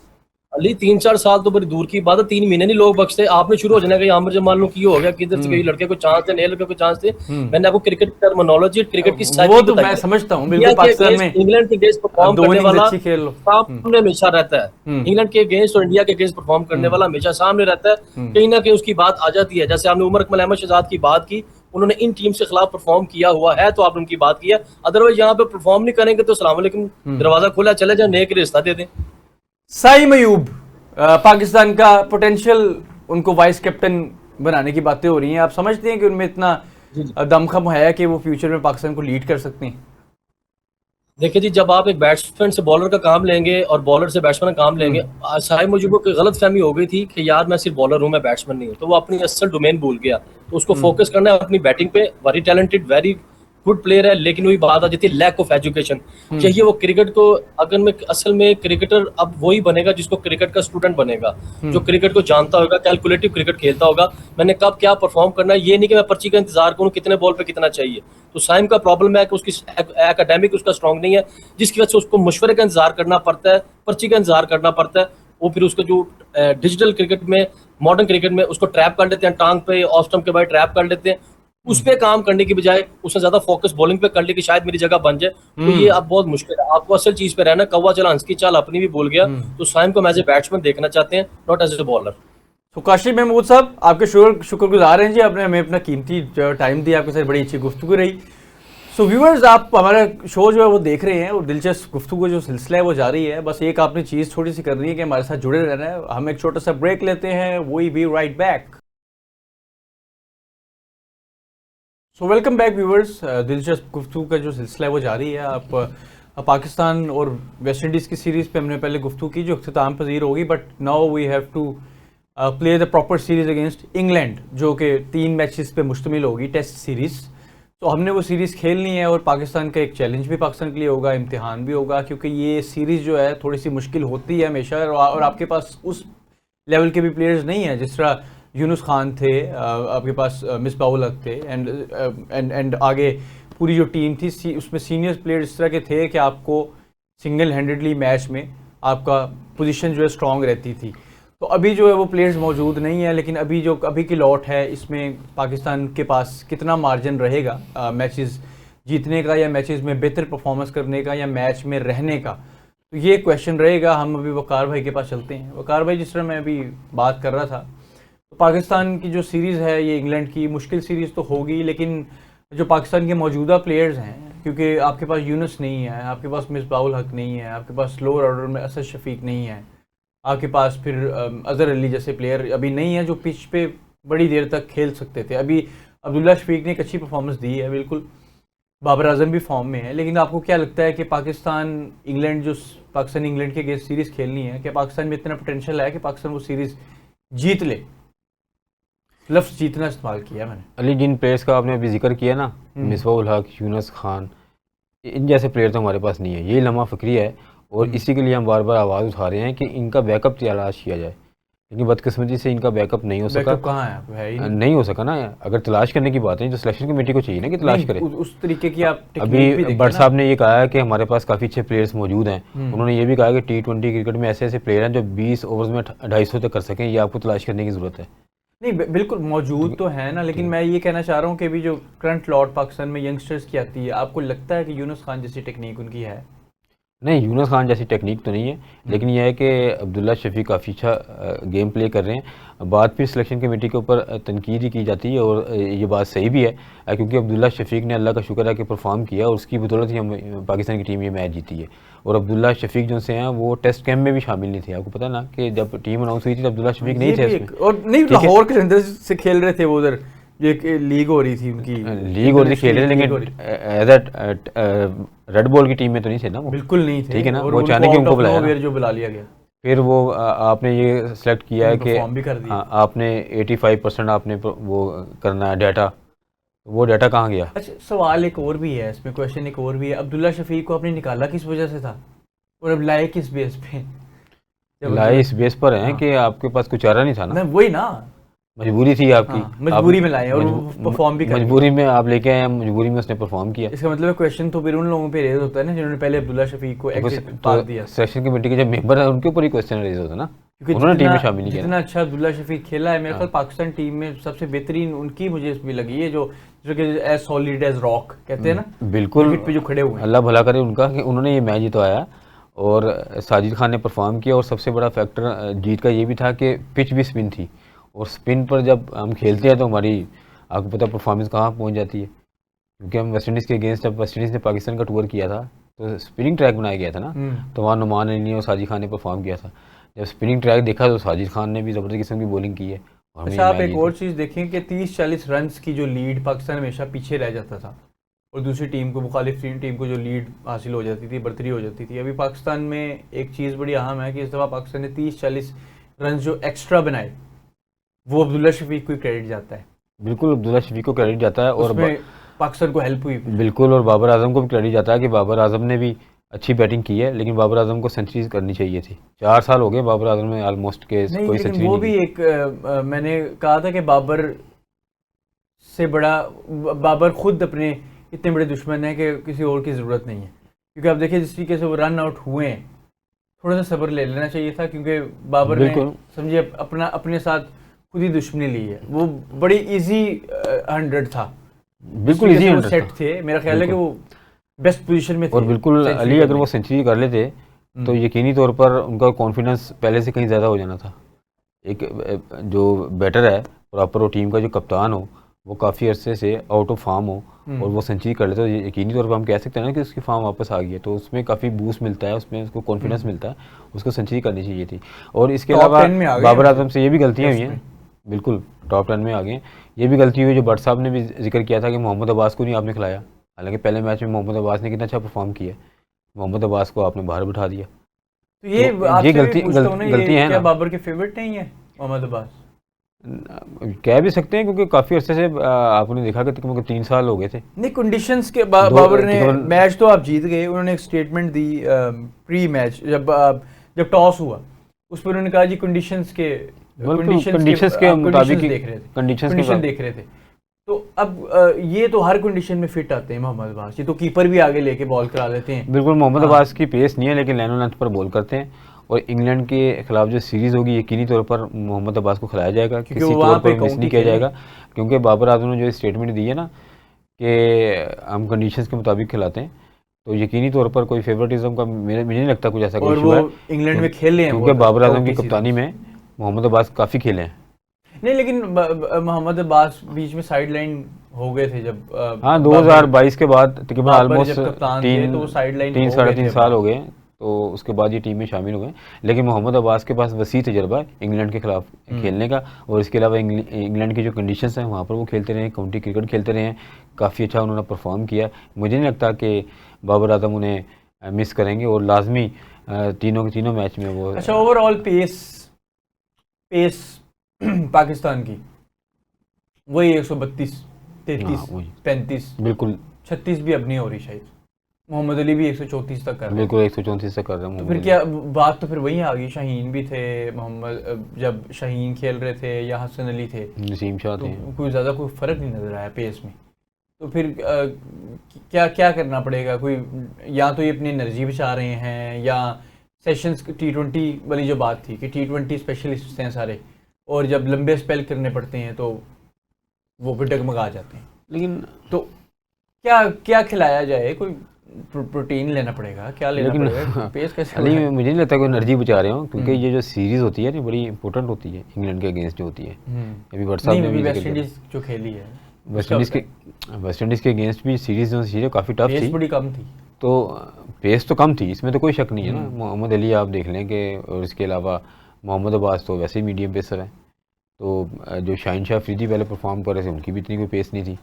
अली 3-4 साल तो बड़ी दूर की बात है, 3 महीने नहीं लोग बख्शते। आपने शुरू हो जाना कि आमिर जमाल नो की हो गया, किधर से कई लड़के को चांस थे, नए लड़के को चांस थे। मैंने आपको क्रिकेट टर्मिनोलॉजी, क्रिकेट की वो तो मैं समझता हूं, बिल्कुल। पाकिस्तान में इंग्लैंड के अगेंस्ट परफॉर्म करने वाला सामने हमेशा रहता है। इंग्लैंड के अगेंस्ट और इंडिया के अगेंस्ट परफॉर्म करने वाला हमेशा सामने रहता है। कहीं ना कहीं उसकी बात आ जाती है। जैसे आपने उमर अकमल, अहमद शहजाद की बात की, उन्होंने इन टीम से खिलाफ परफॉर्म किया हुआ है तो आपने उनकी बात किया। अदरवाइज यहाँ पे परफॉर्म नहीं करेंगे तो अस्सलाम वालेकुम, दरवाजा खुला, चले जाए, नए के रिश्ता दे दें। साइम अयूब, पाकिस्तान का पोटेंशियल, उनको वाइस कैप्टन बनाने की बातें हो रही हैं। आप समझते हैं कि उनमें इतना दमखम है कि वो फ्यूचर में पाकिस्तान को लीड कर सकते हैं? देखिए जी, जब आप एक बैट्समैन से बॉलर का काम लेंगे और बॉलर से बैट्समैन का काम लेंगे, साहिब मुझे को गलत फहमी हो गई थी कि यार मैं सिर्फ बॉलर हूँ, मैं बैट्समैन नहीं हूँ, तो वो अपनी असल डोमेन भूल गया। तो उसको फोकस करना है अपनी बैटिंग पे। Very talented, very good player है, लेकिन वही बात आ जाती है लैक ऑफ एजुकेशन। चाहिए वो क्रिकेट को, अगर मैं असल में क्रिकेटर अब वही बनेगा जिसको क्रिकेट का स्टूडेंट बनेगा, जो क्रिकेट को जानता होगा, कैलकुलेटिव क्रिकेट खेलता होगा। मैंने कब क्या परफॉर्म करना है, ये नहीं कि मैं पर्ची का इंतजार करूँ कितने बॉल पे कितना चाहिए। तो साइम का प्रॉब्लम है कि उसकी एकेडमिक उसका स्ट्रॉन्ग नहीं है, जिसकी वजह से उसको मशवरे का इंतजार करना पड़ता है, पर्ची का इंतजार करना पड़ता है। वो फिर उसको जो डिजिटल क्रिकेट में, मॉडर्न क्रिकेट में उसको ट्रैप कर लेते हैं, टांग पे ऑफ स्टंप के बाद ट्रैप कर लेते हैं। उस पे काम करने की बजाय उसने ज्यादा फोकस बॉलिंग पे कर ली कि शायद मेरी जगह बन जाए। तो ये अब बहुत मुश्किल है। आपको असल चीज पे रहना, कौवा चला हंस की चाल अपनी भी भूल गया। तो साइम को मैं एज ए बैट्समैन देखना चाहते हैं, नॉट एज ए बॉलर। तो काशिफ महमूद साहब, आपके शुक्रगुजार हैं जी, आपने हमें अपना कीमती टाइम दिया, आपके साथ बड़ी अच्छी गुफ्तगू रही। सो व्यूअर्स, आप हमारा शो जो है वो देख रहे हैं और दिलचस्प गुफ्तगू जो सिलसिला है वो जारी है। बस एक आपने चीज़ थोड़ी सी करनी है कि हमारे साथ जुड़े रहना है। हम एक छोटा सा ब्रेक लेते हैं, we be right back. So welcome back viewers, दिलचस्प गुफ्तगू का जो सिलसिला है वो जारी है। आप पाकिस्तान और वेस्ट इंडीज़ की सीरीज़ पे हमने पहले गुफ्तगू की जो इख्तिताम पजीर होगी, but now we have to play the proper series against England, जो कि 3 मैचेस पे मुश्तमिल होगी, टेस्ट सीरीज़। तो हमने वो सीरीज़ खेलनी है और पाकिस्तान का एक चैलेंज भी पाकिस्तान के लिए होगा, इम्तिहान भी होगा, क्योंकि ये सीरीज़ जो है थोड़ी सी मुश्किल होती है हमेशा, और आपके पास उस लेवल के भी प्लेयर्स नहीं हैं। जिस तरह यूनुस खान थे, आपके पास मिसबाउल हक थे, एंड आगे पूरी जो टीम थी उसमें सीनियर प्लेयर इस तरह के थे कि आपको सिंगल हैंडेडली मैच में आपका पोजीशन जो है स्ट्रांग रहती थी। तो अभी जो है वो प्लेयर्स मौजूद नहीं है, लेकिन अभी की लॉट है, इसमें पाकिस्तान के पास कितना मार्जिन रहेगा मैचेस जीतने का, या मैचेस में बेहतर परफॉर्मेंस करने का, या मैच में रहने का, तो ये क्वेश्चन रहेगा। हम अभी वकार भाई के पास चलते हैं। वकार भाई, जिस तरह मैं अभी बात कर रहा था, तो पाकिस्तान की जो सीरीज़ है ये इंग्लैंड की मुश्किल सीरीज़ तो होगी, लेकिन जो पाकिस्तान के मौजूदा प्लेयर्स हैं, क्योंकि आपके पास यूनुस नहीं है, आपके पास मिसबाउल हक नहीं है, आपके पास लोअर ऑर्डर में असद शफीक नहीं है, आपके पास फिर अजहर अली जैसे प्लेयर अभी नहीं है जो पिच पे बड़ी देर तक खेल सकते थे। अभी अब्दुल्ला शफीक ने एक अच्छी परफॉर्मेंस दी है, बिल्कुल, बाबर आजम भी फॉर्म में है, लेकिन आपको क्या लगता है कि पाकिस्तान इंग्लैंड के अगेंस्ट सीरीज़ खेलनी है, क्या पाकिस्तान में इतना पोटेंशियल है कि पाकिस्तान वो सीरीज़ जीत ले? लफ्ज़ जीतना इस्तेमाल किया मैंने। अली, जिन प्लेयर्स का आपने अभी जिक्र किया ना, मिसबाउल हक, यूनुस खान, इन जैसे प्लेयर तो हमारे पास नहीं है। ये लम्हा फ़िक्री है और इसी के लिए हम बार बार आवाज़ उठा रहे हैं कि इनका बैकअप तलाश किया जाए, लेकिन बदकिस्मती से इनका बैकअप नहीं हो सका। बैकअप कहाँ है ही नहीं हो सका ना। अगर तलाश करने की बात है तो सिलेक्शन कमेटी को चाहिए ना कि तलाश करे। उस तरीके की आप अभी भट्ट साहब ने ये कहा है कि हमारे पास काफ़ी अच्छे प्लेयर्स मौजूद हैं। उन्होंने ये भी कहा कि T20 क्रिकेट में ऐसे ऐसे प्लेयर हैं जो 20 ओवर्स में 250 तक कर सकें। ये आपको तलाश करने की ज़रूरत है। नहीं, बिल्कुल मौजूद तो है ना, लेकिन मैं ये कहना चाह रहा हूँ कि अभी जो करंट लॉट पाकिस्तान में यंगस्टर्स की आती है, आपको लगता है कि यूनुस खान जैसी टेक्निक उनकी है? नहीं, यूनुस खान जैसी टेक्निक तो नहीं है, लेकिन यह है कि अब्दुल्ला शफीक काफ़ी अच्छा गेम प्ले कर रहे हैं। बात फिर सिलेक्शन कमेटी के ऊपर तनकीद ही की जाती है, और ये बात सही भी है, क्योंकि अब्दुल्ला शफीक ने अल्लाह का शुक्र है कि परफॉर्म किया, और उसकी बदौलत ही हम पाकिस्तान की टीम ये मैच जीती है। और अब्दुल्ला शफीक जो से हैं वो टेस्ट कैंप में भी शामिल नहीं थे। आपको पता ना कि जब टीम अनाउंस हुई थी तो अब्दुल्ला शफीक नहीं थे उसमें। और नहीं, लाहौर के अंदर से खेल रहे थे वो, उधर ये लीग हो रही थी उनकी, लीग हो रही खेल रहे थे, लेकिन एज रेड बॉल की टीम में तो नहीं थे ना वो। बिल्कुल नहीं थे, ठीक है ना, वो चाहने की उनको बुलाया, जो बुला लिया गया। फिर वो आपने ये सेलेक्ट किया है कि आपने 85% आपने वो करना है डाटा, वो डाटा कहाँ गया? अच्छा, सवाल एक और भी है इसमें, क्वेश्चन एक और भी है। अब्दुल्ला शफीक को आपने निकाला किस वजह से था, और अब लाए किस बेस पे? लाए इस बेस पर हैं कि आपके पास कुछ चारा नहीं था ना। वही ना, मजबूरी थी आपकी। मजबूरी में लाए और परफॉर्म भी कर, मजबूरी में आप लेके आए, मजबूरी में उसने परफॉर्म किया। इसका मतलब क्वेश्चन तो फिर उन लोगों पे रेज होता है ना जिन्होंने पहले अब्दुल्ला शफीक को एग्जिट पास दिया। सिलेक्शन कमेटी के जब मेंबर है उनके ऊपर ही क्वेश्चन रेज होता है ना, उन्होंने टीम में शामिल किया। जितना अच्छा अब्दुल्ला शफीक खेला है, मेरे ख्याल पाकिस्तान टीम में सबसे बेहतरीन उनकी मुझे इसमें लगी है, जो एज सॉलिड एज रॉक कहते हैं ना, बिल्कुल पे जो खड़े हुए। अल्लाह भला करे उनका कि उन्होंने ये मैच जितवाया, और साजिद खान ने परफॉर्म किया। और सबसे बड़ा फैक्टर जीत का ये भी था कि पिच भी स्पिन थी, और स्पिन पर जब हम खेलते हैं तो हमारी आपको पता परफॉर्मेंस कहाँ पहुँच जाती है। क्योंकि हम वेस्ट इंडीज़ के अगेंस्ट, जब वेस्ट इंडीज़ ने पाकिस्तान का टूर किया था तो स्पिनिंग ट्रैक बनाया गया था ना, तो वहाँ नुमान अली और साजिद खान ने परफॉर्म किया था। जब स्पिनिंग ट्रैक देखा तो साजिद खान ने भी ज़बरदस्त किस्म की बॉलिंग की है। अच्छा, आप एक और चीज़ देखें कि 30-40 रन की जो लीड पाकिस्तान हमेशा पीछे रह जाता था, और दूसरी टीम को, मुखालिफ टीम को जो लीड हासिल हो जाती थी, बढ़तरी हो जाती थी। अभी पाकिस्तान में एक चीज़ बड़ी अहम है कि इस दफ़ा पाकिस्तान ने 30-40 रन जो एक्स्ट्रा बनाए, वो अब्दुल्ला शफीक को क्रेडिट जाता है। बिल्कुल, अब्दुल्ला शफीक को क्रेडिट जाता है, और पाकिस्तान को हेल्प हुई बिल्कुल, और बाबर आजम को भी क्रेडिट जाता है कि बाबर आजम ने भी अच्छी बैटिंग की है, लेकिन बाबर आजम को सेंचुरीज करनी चाहिए थी। 4 साल हो गए बाबर आजम में ऑलमोस्ट के कोई सेंचुरी वो भी एक मैंने कहा था कि बाबर से बड़ा, बाबर खुद अपने इतने बड़े दुश्मन है कि किसी और की ज़रूरत नहीं है। क्योंकि आप देखिए जिस तरीके से वो रन आउट हुए हैं, थोड़ा सा सब्र ले लेना चाहिए था, क्योंकि बाबर ने समझिए अपने साथ खुद ही दुश्मनी ली है। वो बड़ी इजी 100 था, बिल्कुल इजी सेट थे। मेरा ख्याल है कि वो बेस्ट पोजीशन में थे, और बिल्कुल अली अगर वो सेंचुरी कर लेते तो यकीनी तौर पर उनका कॉन्फिडेंस पहले से कहीं ज़्यादा हो जाना था। एक जो बैटर है प्रॉपर, वो टीम का जो कप्तान हो, वो काफ़ी अरसे से आउट ऑफ फॉर्म हो और वो सेंचुरी कर लेते, तो यकीनी तौर पर हम कह सकते हैं ना कि उसकी फॉर्म वापस आ गई है, तो उसमें काफ़ी बूस्ट मिलता है, उसमें उसको कॉन्फिडेंस मिलता है, उसको सेंचुरी करनी चाहिए थी। और इसके टॉप अलावा 10 में आ गए बाबर हैं आजम से ये भी गलतियाँ हुई टेस्ट हैं, बिल्कुल टॉप 10 में आ गए हैं। ये भी गलती हुई जो भट्ट साहब ने भी जिक्र किया था कि मोहम्मद अब्बास को नहीं आपने खिलाया, हालांकि पहले मैच में मोहम्मद अब्बास ने कितना अच्छा परफॉर्म किया, मोहम्मद अब्बास को आपने बाहर बिठा दिया। तो ये तो आपसे ये भी पूछता हूं ना, गलती ये है क्या ना, बाबर के फेवरेट नहीं है मोहम्मद अब्बास? कह भी सकते हैं क्योंकि काफ़ी अरसे से आपने देखा कि तकरीबन 3 साल हो गए थे। नहीं, कंडीशंस के दो- बाबर ने तकरीबन- मैच तो आप जीत गए, उन्होंने एक स्टेटमेंट दी प्री मैच जब टॉस हुआ, उस पर उन्होंने कहा जी कंडीशंस के कंडीशंस के मुताबिक देख रहे थे, कंडीशंस के कंडीशन मुताबिक देख रहे थे। तो अब ये तो हर कंडीशन में फिट आते हैं मोहम्मद अब्बास, ये तो कीपर भी आगे लेके बॉल करा लेते हैं। बिल्कुल मोहम्मद अब्बास की पेस नहीं है, लेकिन लाइन लेंथ पर बॉल करते हैं, और इंग्लैंड के खिलाफ जो सीरीज़ होगी यकीनी तौर पर मोहम्मद अब्बास को खिलाया जाएगा, किसी तौर पर मिस नहीं किया जाएगा, क्योंकि बाबर आजम ने जो स्टेटमेंट दी है ना कि हम कंडीशंस के मुताबिक खिलाते हैं, तो यकीनी तौर पर कोई फेवरेटिज्म का मुझे नहीं लगता कुछ ऐसा कोई इशू है। इंग्लैंड में खेल रहे हैं क्योंकि बाबर आजम की कप्तानी में मोहम्मद अब्बास काफ़ी खेले हैं। नहीं, लेकिन मोहम्मद अब्बास बीच में साइड लाइन हो गए थे जब हाँ 2022 के बाद तकरीबन ऑलमोस्ट तो साइड लाइन 3-3.5 साल हो गए, तो उसके बाद ये टीम में शामिल हुए। लेकिन मोहम्मद अब्बास के पास वसी तजर्बा है इंग्लैंड के खिलाफ खेलने का, और इसके अलावा इंग्लैंड की जो कंडीशंस हैं वहाँ पर वो खेलते रहे, काउंटी क्रिकेट खेलते रहे हैं, काफ़ी अच्छा उन्होंने परफॉर्म किया। मुझे नहीं लगता कि बाबर आजम उन्हें मिस करेंगे, और लाजमी तीनों के तीनों मैच में वो। अच्छा, ओवरऑल पेस पाकिस्तान की वही 132, 33, 35, बिल्कुल 36 भी अब नहीं हो रही शायद। मोहम्मद अली भी 134 तक कर रहे हैं। बिल्कुल 134 तक कर रहे हैं। तो फिर क्या बात तो फिर वही आ गई, शाहीन भी थे, मोहम्मद जब शाहीन खेल रहे थे या हसन अली थे, नसीम शाह थे, तो कोई ज़्यादा कोई फ़र्क नहीं नज़र आया पेस में। तो फिर क्या क्या करना पड़ेगा? कोई या तो ये अपनी एनर्जी बचा रहे हैं, या सेशंस T20 वाली जो बात थी कि T20 स्पेशलिस्ट हैं सारे, और जब लंबे स्पेल करने पड़ते हैं तो वो फिर डगमगा जाते हैं। लेकिन तो क्या क्या खिलाया जाए? कोई प्रोटीन लेना पड़ेगा, क्या लेना पड़ेगा? पेस कैसे? नहीं, मुझे नहीं लगता कोई एनर्जी बचा रहे हो, क्योंकि ये जो सीरीज होती है ना बड़ी इंपॉर्टेंट होती है इंग्लैंड के अगेंस्ट जो होती है। अभी व्हाट्सएप में भी वेस्ट इंडीज जो खेली है, वेस्ट इंडीज़ के अगेंस्ट भी सीरीज जो थी काफ़ी टफ थी, बड़ी कम थी, तो पेस तो कम थी, इसमें तो कोई शक नहीं है ना। मोहम्मद अली आप देख लें कि, और इसके अलावा मोहम्मद अब्बास तो वैसे ही मीडियम पेसर हैं, तो जो शाहीन शाह अफरीदी पहले परफॉर्म कर रहे थे उनकी भी इतनी कोई पेस नहीं थी,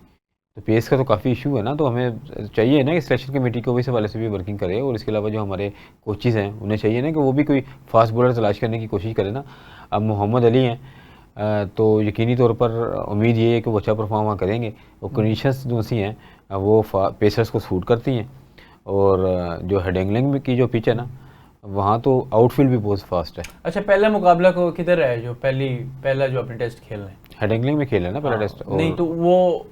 तो पेस का तो काफ़ी इशू है ना। तो हमें चाहिए ना कि सिलेक्शन कमेटी को इस हवाले से भी वर्किंग करे, और इसके अलावा जो हमारे कोचेज़ हैं उन्हें चाहिए ना कि वो भी कोई फास्ट बॉलर तलाश करने की कोशिश करें ना। अब मोहम्मद अली हैं तो यकीनी तौर पर उम्मीद ये है कि वो अच्छा परफॉर्म करेंगे, और कंडीशंस जो सी हैं वो पेसर्स को सूट करती हैं, और जो हेडिंगलिंग की जो पिच है ना वहाँ तो आउटफील्ड भी बहुत फास्ट है। अच्छा, पहला मुकाबला को किधर है जो पहला जो अपने टेस्ट खेल रहे हैं? हेडिंगलिंग में खेला है ना पहला टेस्ट। नहीं तो वो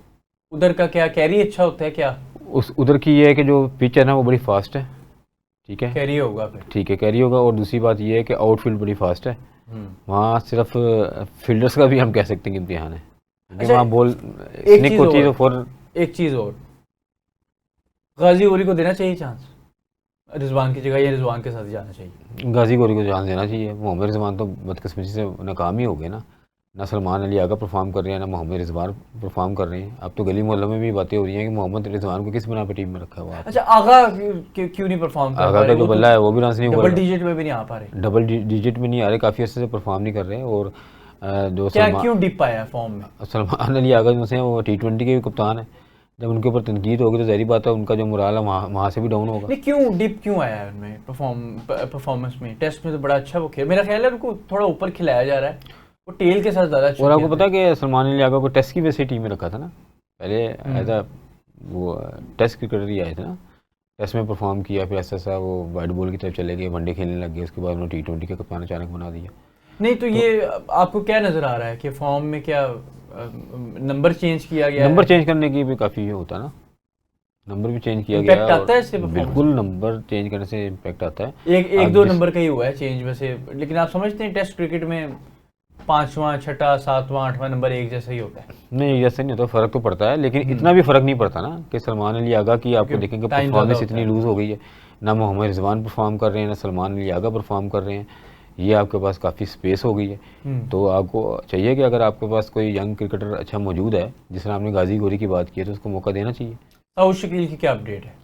उधर का क्या कैरी अच्छा होता है क्या? उधर की ये है कि जो पिच है ना वो बड़ी फास्ट है, ठीक है, कैरी होगा फिर, ठीक है कैरी होगा, और दूसरी बात ये है कि आउटफील्ड बड़ी फास्ट है, वहाँ सिर्फ फील्डर्स का भी हम कह सकते हैं कि इम्तिहान है। अच्छा, वहाँ बॉल एक होती है तो फॉर एक चीज़ और, गाजी गोरी को देना चाहिए चांस रिजवान की जगह, या रिजवान के साथ जाना चाहिए? गाजी गोरी को चांस देना चाहिए। मोहम्मद रिजवान तो बदकिस्मती से नाकाम ही हो गए ना सलमान अली आगा परफॉर्म कर रहे हैं, ना मोहम्मद रिजवान परफॉर्म कर रहे हैं। अब तो गली मोहल्लों में भी बातें हो रही हैं कि मोहम्मद रिजवान को किस बना पे टीम में रखा हुआ है। अच्छा, आगा क्यों नहीं परफॉर्म कर आगा का जो बल्ला है वो भी रन नहीं हुआ, डबल डिजिट में भी नहीं आ पा रहे, डबल डिजिट में नहीं आ रहे, काफ़ी अर्से से परफॉर्म नहीं कर रहे। और जो क्या क्यों डिप आया फॉर्म में? सलमान अली आगा जो से वो T20 के भी कप्तान है, जब उनके ऊपर तनकीद होगी तो ज़ाहिर बात है उनका जो मुराल है वहाँ से भी डाउन होगा। नहीं, क्यों डिप क्यों आया है उनमें परफॉर्मेंस में? टेस्ट में तो बड़ा अच्छा वो खेल, मेरा ख्याल है उनको थोड़ा ऊपर खिलाया जा रहा है, वो टेल के साथ ज़्यादा अच्छा। और आपको पता है कि सलमान अली आगा को टेस्ट की वजह से टीम में रखा था ना पहले, एज अ वो टेस्ट क्रिकेटर ही आए थे ना, टेस्ट में परफॉर्म किया, फिर ऐसा ऐसा वो वाइट बॉल की तरफ चले गए, वनडे खेलने लग गए, उसके बाद उन्होंने T20 के कप्तान अचानक बना दिया। नहीं तो ये आपको क्या नज़र आ रहा है कि फॉर्म में क्या नंबर चेंज किया गया? नंबर चेंज करने की भी काफ़ी होता है ना, नंबर भी चेंज किया गया आता है इससे? बिल्कुल, नंबर चेंज करने से इम्पैक्ट आता है। एक दो नंबर का ही हुआ है चेंज वैसे, लेकिन आप समझते हैं टेस्ट क्रिकेट में 5वां 6वां 7वां 8वां नंबर एक जैसा ही होता है? नहीं, एक जैसा नहीं होता, फ़र्क तो पड़ता है, लेकिन इतना भी फ़र्क नहीं पड़ता ना कि सलमान अली आगा की आपको देखेंगे परफॉर्मेंस इतनी लूज़ हो गई है, ना मोहम्मद रिजवान परफॉर्म कर रहे हैं, ना सलमान अली आगा परफॉर्म कर रहे हैं, ये आपके पास काफ़ी स्पेस हो गई है। तो आपको चाहिए कि अगर आपके पास कोई यंग क्रिकेटर अच्छा मौजूद है, जिस तरह आपने गाजी गोरी की बात की है, तो उसको मौका देना चाहिए। सऊद शकील की क्या अपडेट है?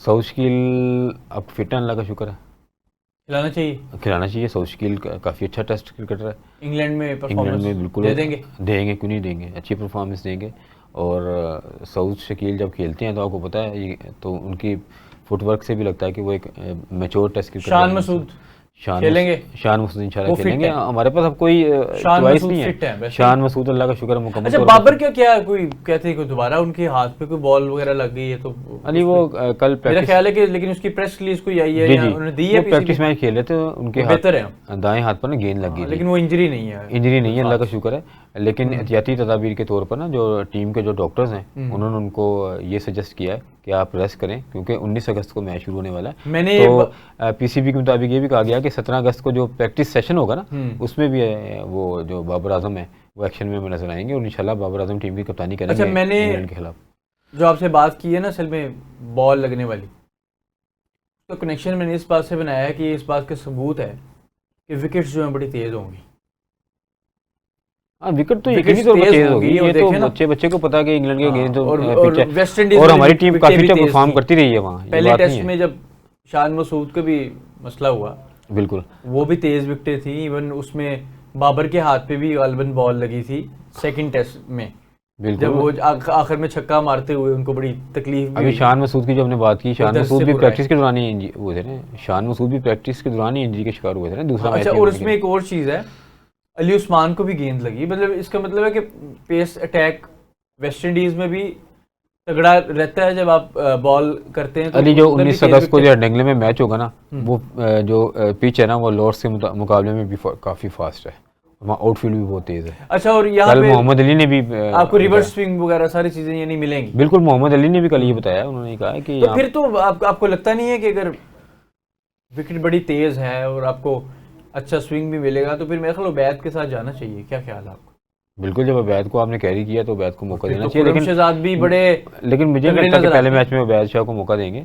सऊद शकील अब फिट है, अल्लाह का शुक्र है, खिलाना चाहिए। खिलाना चाहिए। सऊद शकील काफ़ी अच्छा टेस्ट क्रिकेटर है। इंग्लैंड में इंग्लैंड परफॉर्मेंस में बिल्कुल दे देंगे। देंगे, क्यों नहीं देंगे, अच्छी परफॉर्मेंस देंगे। और सऊद शकील जब खेलते हैं तो आपको पता है ये, तो उनकी फुटवर्क से भी लगता है कि वो एक mature test cricketer. Shan Masood खेलेंगे? शान मसूद इंशाल्लाह वो fit खेलेंगे। है। हमारे पास अब कोई शान चॉइस मसूद नहीं fit है, है। वैसे शान मसूद अल्लाह का शुक्र है मुकम्मल अच्छा, तौर पर बाबर का क्या, कोई कहते हैं कि दोबारा उनके हाथ पे कोई बॉल वगैरह लग गई है, तो अली वो कल मेरा प्रैक्टिस, ख्याल है कि, लेकिन उसकी प्रेस रिलीज कोई आई है जी या जी, उन्होंने दी वो है प्रैक्टिस मैच खेल रहे थे, उनके बेहतर है। हाथ दाएं हाथ पर ना गेंद लग गई थी, लेकिन वो इंजरी नहीं है। इंजरी नहीं है, अल्लाह का शुक्र है। लेकिन एहतियाती तदाबीर के तौर पर ना जो टीम के जो डॉक्टर्स हैं उन्होंने उनको ये सजेस्ट किया है कि आप रेस्ट करें, क्योंकि 19 अगस्त को मैच शुरू होने वाला है। मैंने तो पीसीबी के मुताबिक ये भी कहा गया कि 17 अगस्त को जो प्रैक्टिस सेशन होगा ना, उसमें भी वो जो बाबर आजम है वो एक्शन में नजर आएंगे, और इंशाल्लाह बाबर आजम टीम की कप्तानी करेंगे। अच्छा, मैंने इंग्लैंड के खिलाफ जो आपसे बात की है ना, असल में बॉल लगने वाली, तो कनेक्शन मैंने इस बात से बनाया है कि इस बात का सबूत है कि विकेट्स जो हैं बड़ी तेज होंगी। हाँ, विकेट तो विकेट्स यकीनी तौर पर तेज तेज होगी। होगी, और ये तो देखें ना, बच्चे को पता है कि इंग्लैंड के गेंद तो और पिच है, वेस्ट इंडीज और में हमारी भी टीम विकेटें काफी भी अच्छा तेज परफॉर्म थी। करती रही है वहाँ, ये पहले बात नहीं टेस्ट है। में जब शान मसूद का भी मसला हुआ, बिल्कुल वो भी तेज विकेटें थी। इवन उसमें बाबर के हाथ पे भी गालिबन बॉल लगी थी सेकंड टेस्ट में, जब वो बिल्कुल। आखिर में छक्का मारते हुए उनको बड़ी तकलीफ भी अभी हुई। शान मसूद की जो हमने बात की, शान दर्द मसूद से भी बुरा प्रैक्टिस है। के दौरान ही वो थे ना, शान मसूद भी प्रैक्टिस के दौरान ही इंजरी के शिकार हुए थे ना, दूसरा मैच अच्छा, नहीं और होने इसमें एक और चीज़ है, अली उस्मान को भी गेंद लगी। मतलब इसका मतलब है कि पेस अटैक वेस्ट इंडीज में भी तगड़ा रहता है जब आप बॉल करते हैं। तो अली जो उधर भी 19 तेज अगस्त को विकेट- जो हेडिंगले में मैच होगा ना, वो जो पिच है ना, वो लॉर्ड्स के मुकाबले में भी काफ़ी फास्ट है, वहाँ आउटफील्ड भी बहुत तेज़ है। अच्छा, और यहाँ कल पे मोहम्मद अली ने भी आपको रिवर्स स्विंग वगैरह सारी चीज़ें यानी मिलेंगी। बिल्कुल, मोहम्मद अली ने भी कल ये बताया, उन्होंने कहा है कि तो फिर तो आपको लगता नहीं है कि अगर विकेट बड़ी तेज है और आपको अच्छा स्विंग भी मिलेगा, तो फिर मेरे ख्याल बैट के साथ जाना चाहिए? क्या ख्याल है आपका? बिल्कुल, जब अवैध को आपने कैरी किया तो अवैध को मौका देना तो चाहिए। खुर्रम लेकिन शहजाद भी बड़े लेकिन मुझे नहीं तगड़े लगता कि नजर पहले आते हैं। मैच में अवैध शाह को मौका देंगे,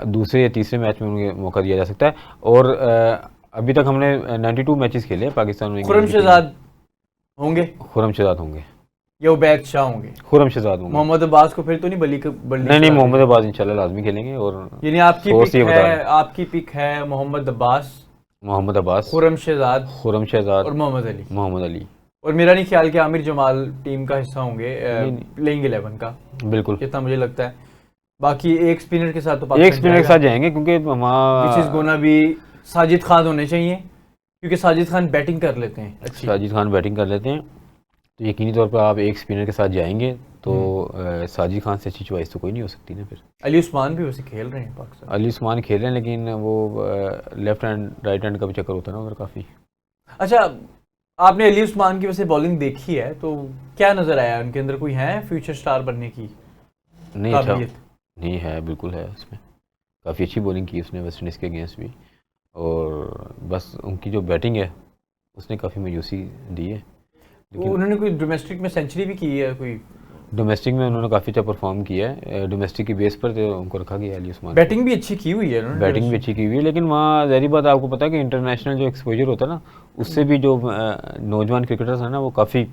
दूसरे या तीसरे मैच में उन्हें मौका दिया जा सकता है। और अभी तक हमने 92 मैचेस खेले हैं पाकिस्तान में। खुर्रम शहजाद होंगे खुर्रम शहजाद होंगे या उबैद शाह होंगे? खुर्रम शहजाद होंगे। मोहम्मद अब्बास को फिर तो नहीं बल्ली नहीं, मोहम्मद अब्बास इंशाल्लाह लाजमी खेलेंगे। और यानी आपकी सोर्स पिक ये बता रहे है, हैं, आपकी पिक है मोहम्मद अब्बास, मोहम्मद अब्बास, खुर्रम शहजाद खुर्रम शहजाद और मोहम्मद अली। मोहम्मद अली। और मेरा नहीं ख्याल कि आमिर जमाल टीम का हिस्सा होंगे नहीं। प्लेइंग 11 का, बिल्कुल, जितना मुझे लगता है। बाकी एक स्पिनर के साथ तो एक स्पिनर के साथ जाएंगे, क्योंकि विच इज गोना भी साजिद खान होने चाहिए, क्योंकि साजिद खान बैटिंग कर लेते हैं अच्छी। साजिद खान बैटिंग कर लेते हैं, तो यकीनी तौर पर आप एक स्पिनर के साथ जाएंगे तो साजिद खान से अच्छी चॉइस तो कोई नहीं हो सकती ना। फिर अली उस्मान भी वैसे खेल रहे हैं पाकिस्तान। अली उस्मान खेल रहे हैं, लेकिन वो लेफ्ट हैंड राइट हैंड का भी चक्कर होता है ना उधर काफ़ी। अच्छा, आपने अली उस्मान की वैसे बॉलिंग देखी है, तो क्या नज़र आया उनके अंदर? कोई है फ्यूचर स्टार बनने की नहीं, अच्छा काबिलियत? नहीं है, बिल्कुल है उसमें, काफ़ी अच्छी बॉलिंग की उसने वेस्ट इंडीज़ के अगेंस्ट भी। और बस उनकी जो बैटिंग है उसने काफ़ी मायूसी दी है। उन्होंने कोई डोमेस्टिक में सेंचुरी भी की है कोई? डोमेस्टिक में उन्होंने काफ़ी अच्छा परफॉर्म किया है, डोमेस्टिक की बेस पर तो उनको रखा गया अली उस्मान। बैटिंग भी अच्छी की हुई है उन्होंने, बैटिंग भी अच्छी की हुई है, लेकिन वहाँ ज़ाहिर बात आपको पता है कि इंटरनेशनल जो एक्सपोजर होता है ना, उससे भी जो नौजवान क्रिकेटर्स हैं ना वो काफ़ी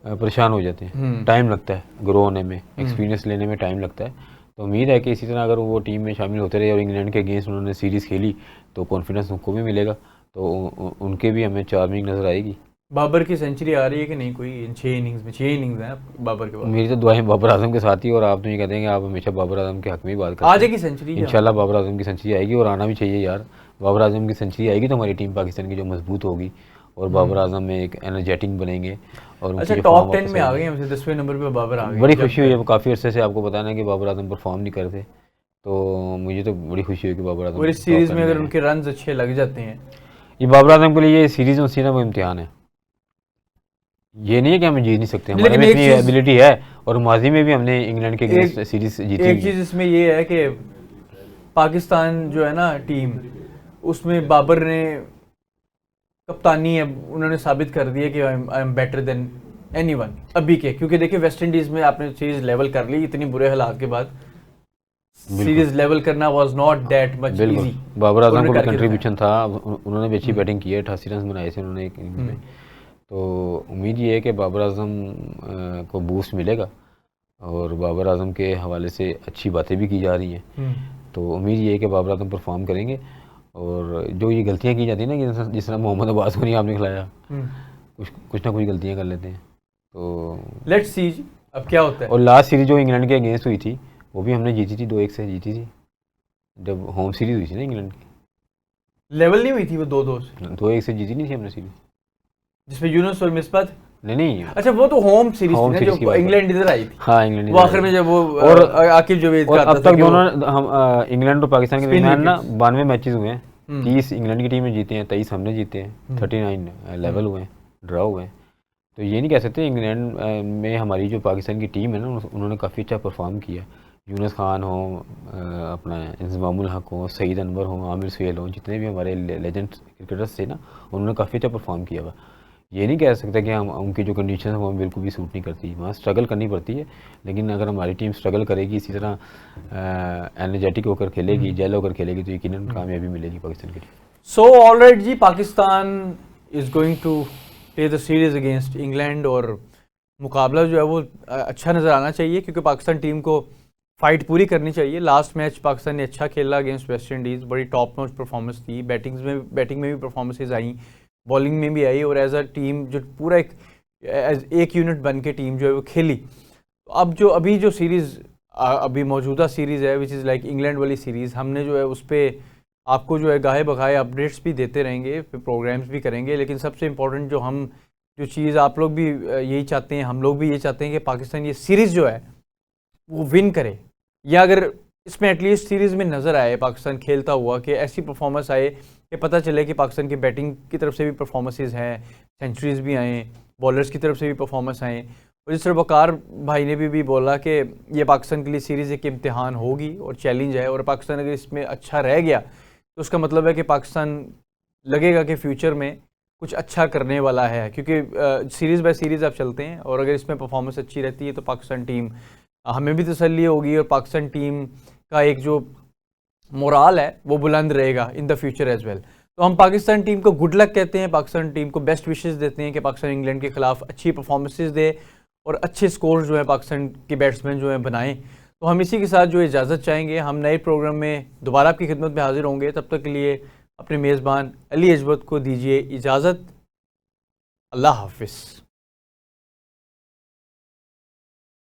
परेशान हो जाते हैं। टाइम लगता है ग्रो होने में, एक्सपीरियंस लेने में टाइम लगता है। तो उम्मीद है कि इसी तरह अगर वो टीम में शामिल होते रहे और इंग्लैंड के अगेंस्ट उन्होंने सीरीज़ खेली तो कॉन्फिडेंस उनको भी मिलेगा, तो उनके भी हमें चार्मिंग नज़र आएगी। बाबर की सेंचुरी आ रही है कि नहीं कोई इन 6 इनिंग्स में? 6 इनिंग्स हैं बाबर के पास। मेरी तो दुआएं बाबर आजम के साथ ही, और आप तो ये कहते हैं कि आप हमेशा बाबर आजम के हक में ही बात करते हैं। आ जाएगी सेंचुरी इंशाल्लाह बाबर आजम की सेंचुरी आएगी, और आना भी चाहिए यार। बाबर आजम की सेंचुरी आएगी तो हमारी टीम पाकिस्तान की जो मजबूत होगी, और बाबर आजम में एक एनर्जेटिक बनेंगे। और अच्छा, टॉप 10 में आ गए हमसे, 10वें नंबर पे बाबर आ गए। बड़ी खुशी हुई है, काफ़ी अर्से से आपको बताना है कि बाबर आजम परफॉर्म नहीं करते, तो मुझे तो बड़ी खुशी हुई कि बाबर आजम। और इस सीरीज में अगर उनके रन अच्छे लग जाते हैं, ये बाबर आजम के लिए ये सीरीज में सीधा वो इम्तिहान है। ये नहीं है कि हम जीत नहीं सकते, हमारे में इतनी एबिलिटी है, और माजी में भी हमने इंग्लैंड के अगेंस्ट सीरीज जीती। एक चीज़ इसमें ये है कि पाकिस्तान जो है ना टीम, उसमें बाबर ने कप्तानी है, उन्होंने साबित कर दिया कि I am better than anyone अभी के। क्योंकि देखिए वेस्ट इंडीज़ में आपने चीज़ लेवल कर ली इतनी बुरे हालात के बाद, सीरीज लेवल करना वाज नॉट दैट मच बिल्कुल, इजी। बाबर आजम को भी करके कंट्रीब्यूशन था, उन्होंने भी अच्छी बैटिंग की है, 88 रन बनाए थे उन्होंने एक इनिंग में। तो उम्मीद ये है कि बाबर आजम को बूस्ट मिलेगा और बाबर आजम के हवाले से अच्छी बातें भी की जा रही हैं। तो उम्मीद ये है कि बाबर आजम परफॉर्म करेंगे और जो ये गलतियाँ की जाती हैं ना, जिस तरह मोहम्मद अब्बास को नहीं आपने खिलाया, कुछ ना कुछ गलतियाँ कर लेते हैं। तो लेट्स सी अब क्या होता है। और लास्ट सीरीज जो इंग्लैंड के अगेंस्ट हुई थी वो भी हमने जीती थी, 2-1 से जीती थी, जब होम सीरीज हुई थी ना इंग्लैंड की। लेवल नहीं हुई थी वो 2-2 से, 2-1 से जीती नहीं थी हमने सीरीज, जिसमें यूनुस और मिसबत। नहीं अच्छा वो तो होम सीरीज होम थी ना, सीरीज की जो बात इंग्लैंड इधर आई थी। हाँ इंग्लैंड वो आखिर में जब वो और आकिब जवेद और का अब तक दोनों हम इंग्लैंड और पाकिस्तान के Spin दरमियान ना wickets। 92 मैचेस हुए हैं, 30 इंग्लैंड की टीम ने जीते हैं, 23 हमने जीते हैं, 39 लेवल हुए हैं, ड्रॉ हुए हैं। तो ये नहीं कह सकते इंग्लैंड में हमारी जो पाकिस्तान की टीम है ना, उन्होंने काफ़ी अच्छा परफॉर्म किया। यूनुस खान हो, अपना इंजमामुल हक हो, सईद अनवर हो, आमिर सुहेल हो, जितने भी हमारे लेजेंड क्रिकेटर्स थे ना, उन्होंने काफ़ी अच्छा परफॉर्म किया हुआ। ये नहीं कह सकते कि हम उनकी जो कंडीशन है वो हमें बिल्कुल भी सूट नहीं करती, वहाँ स्ट्रगल करनी पड़ती है। लेकिन अगर हमारी टीम स्ट्रगल करेगी, इसी तरह एनर्जेटिक होकर खेलेगी, जेल होकर खेलेगी, तो यकीनन कामयाबी मिलेगी पाकिस्तान की टीम। सो ऑलराइट जी, Pakistan is going to play the series against England और मुकाबला जो है वो अच्छा नज़र आना चाहिए, क्योंकि पाकिस्तान टीम को फाइट पूरी करनी चाहिए। लास्ट मैच पाकिस्तान ने अच्छा खेला अगेंस्ट वेस्ट इंडीज़, बड़ी टॉप नॉच परफॉर्मेंस थी, बैटिंग में भी परफॉर्मेंसेज आई, बॉलिंग में भी आई, और एज अ टीम जो पूरा एक यूनिट बन के टीम जो है वो खेली। तो अब जो अभी जो सीरीज़ अभी मौजूदा सीरीज़ है विच इज़ लाइक इंग्लैंड वाली सीरीज़, हमने जो है उस पर आपको जो है गाहे बगाहे अपडेट्स भी देते रहेंगे, प्रोग्राम्स भी करेंगे। लेकिन सबसे इम्पोर्टेंट जो चीज़ आप लोग भी यही चाहते हैं, हम लोग भी ये चाहते हैं कि पाकिस्तान ये सीरीज़ जो है वो विन करे, या अगर इसमें एटलीस्ट सीरीज़ में नज़र आए पाकिस्तान खेलता हुआ कि ऐसी परफॉर्मेंस आए कि पता चले कि पाकिस्तान की बैटिंग की तरफ से भी परफॉर्मेंसेज हैं, सेंचुरीज़ भी आएँ, बॉलर्स की तरफ से भी परफॉर्मेंस आएँ। और जिस तरह वकार भाई ने भी बोला कि ये पाकिस्तान के लिए सीरीज़ एक इम्तिहान होगी और चैलेंज है, और पाकिस्तान अगर इसमें अच्छा रह गया तो उसका मतलब है कि पाकिस्तान लगेगा कि फ्यूचर में कुछ अच्छा करने वाला है, क्योंकि सीरीज़ बाय सीरीज़ आप चलते हैं, और अगर इसमें परफॉर्मेंस अच्छी रहती है तो पाकिस्तान टीम हमें भी तसल्ली होगी, और पाकिस्तान टीम का एक जो मोराल है वो बुलंद रहेगा in the future as well. तो हम पाकिस्तान टीम को गुड लक कहते हैं, पाकिस्तान टीम को बेस्ट विशेस देते हैं कि पाकिस्तान इंग्लैंड के खिलाफ अच्छी परफॉर्मेंसेज दे और अच्छे स्कोर जो है पाकिस्तान के बैट्समैन जो है बनाएं। तो हम इसी के साथ जो इजाज़त चाहेंगे, हम नए प्रोग्राम में दोबारा आपकी खिदमत में हाजिर होंगे। तब तक के लिए अपने मेज़बान अली अजबत को दीजिए इजाज़त। अल्लाह हाफिज़।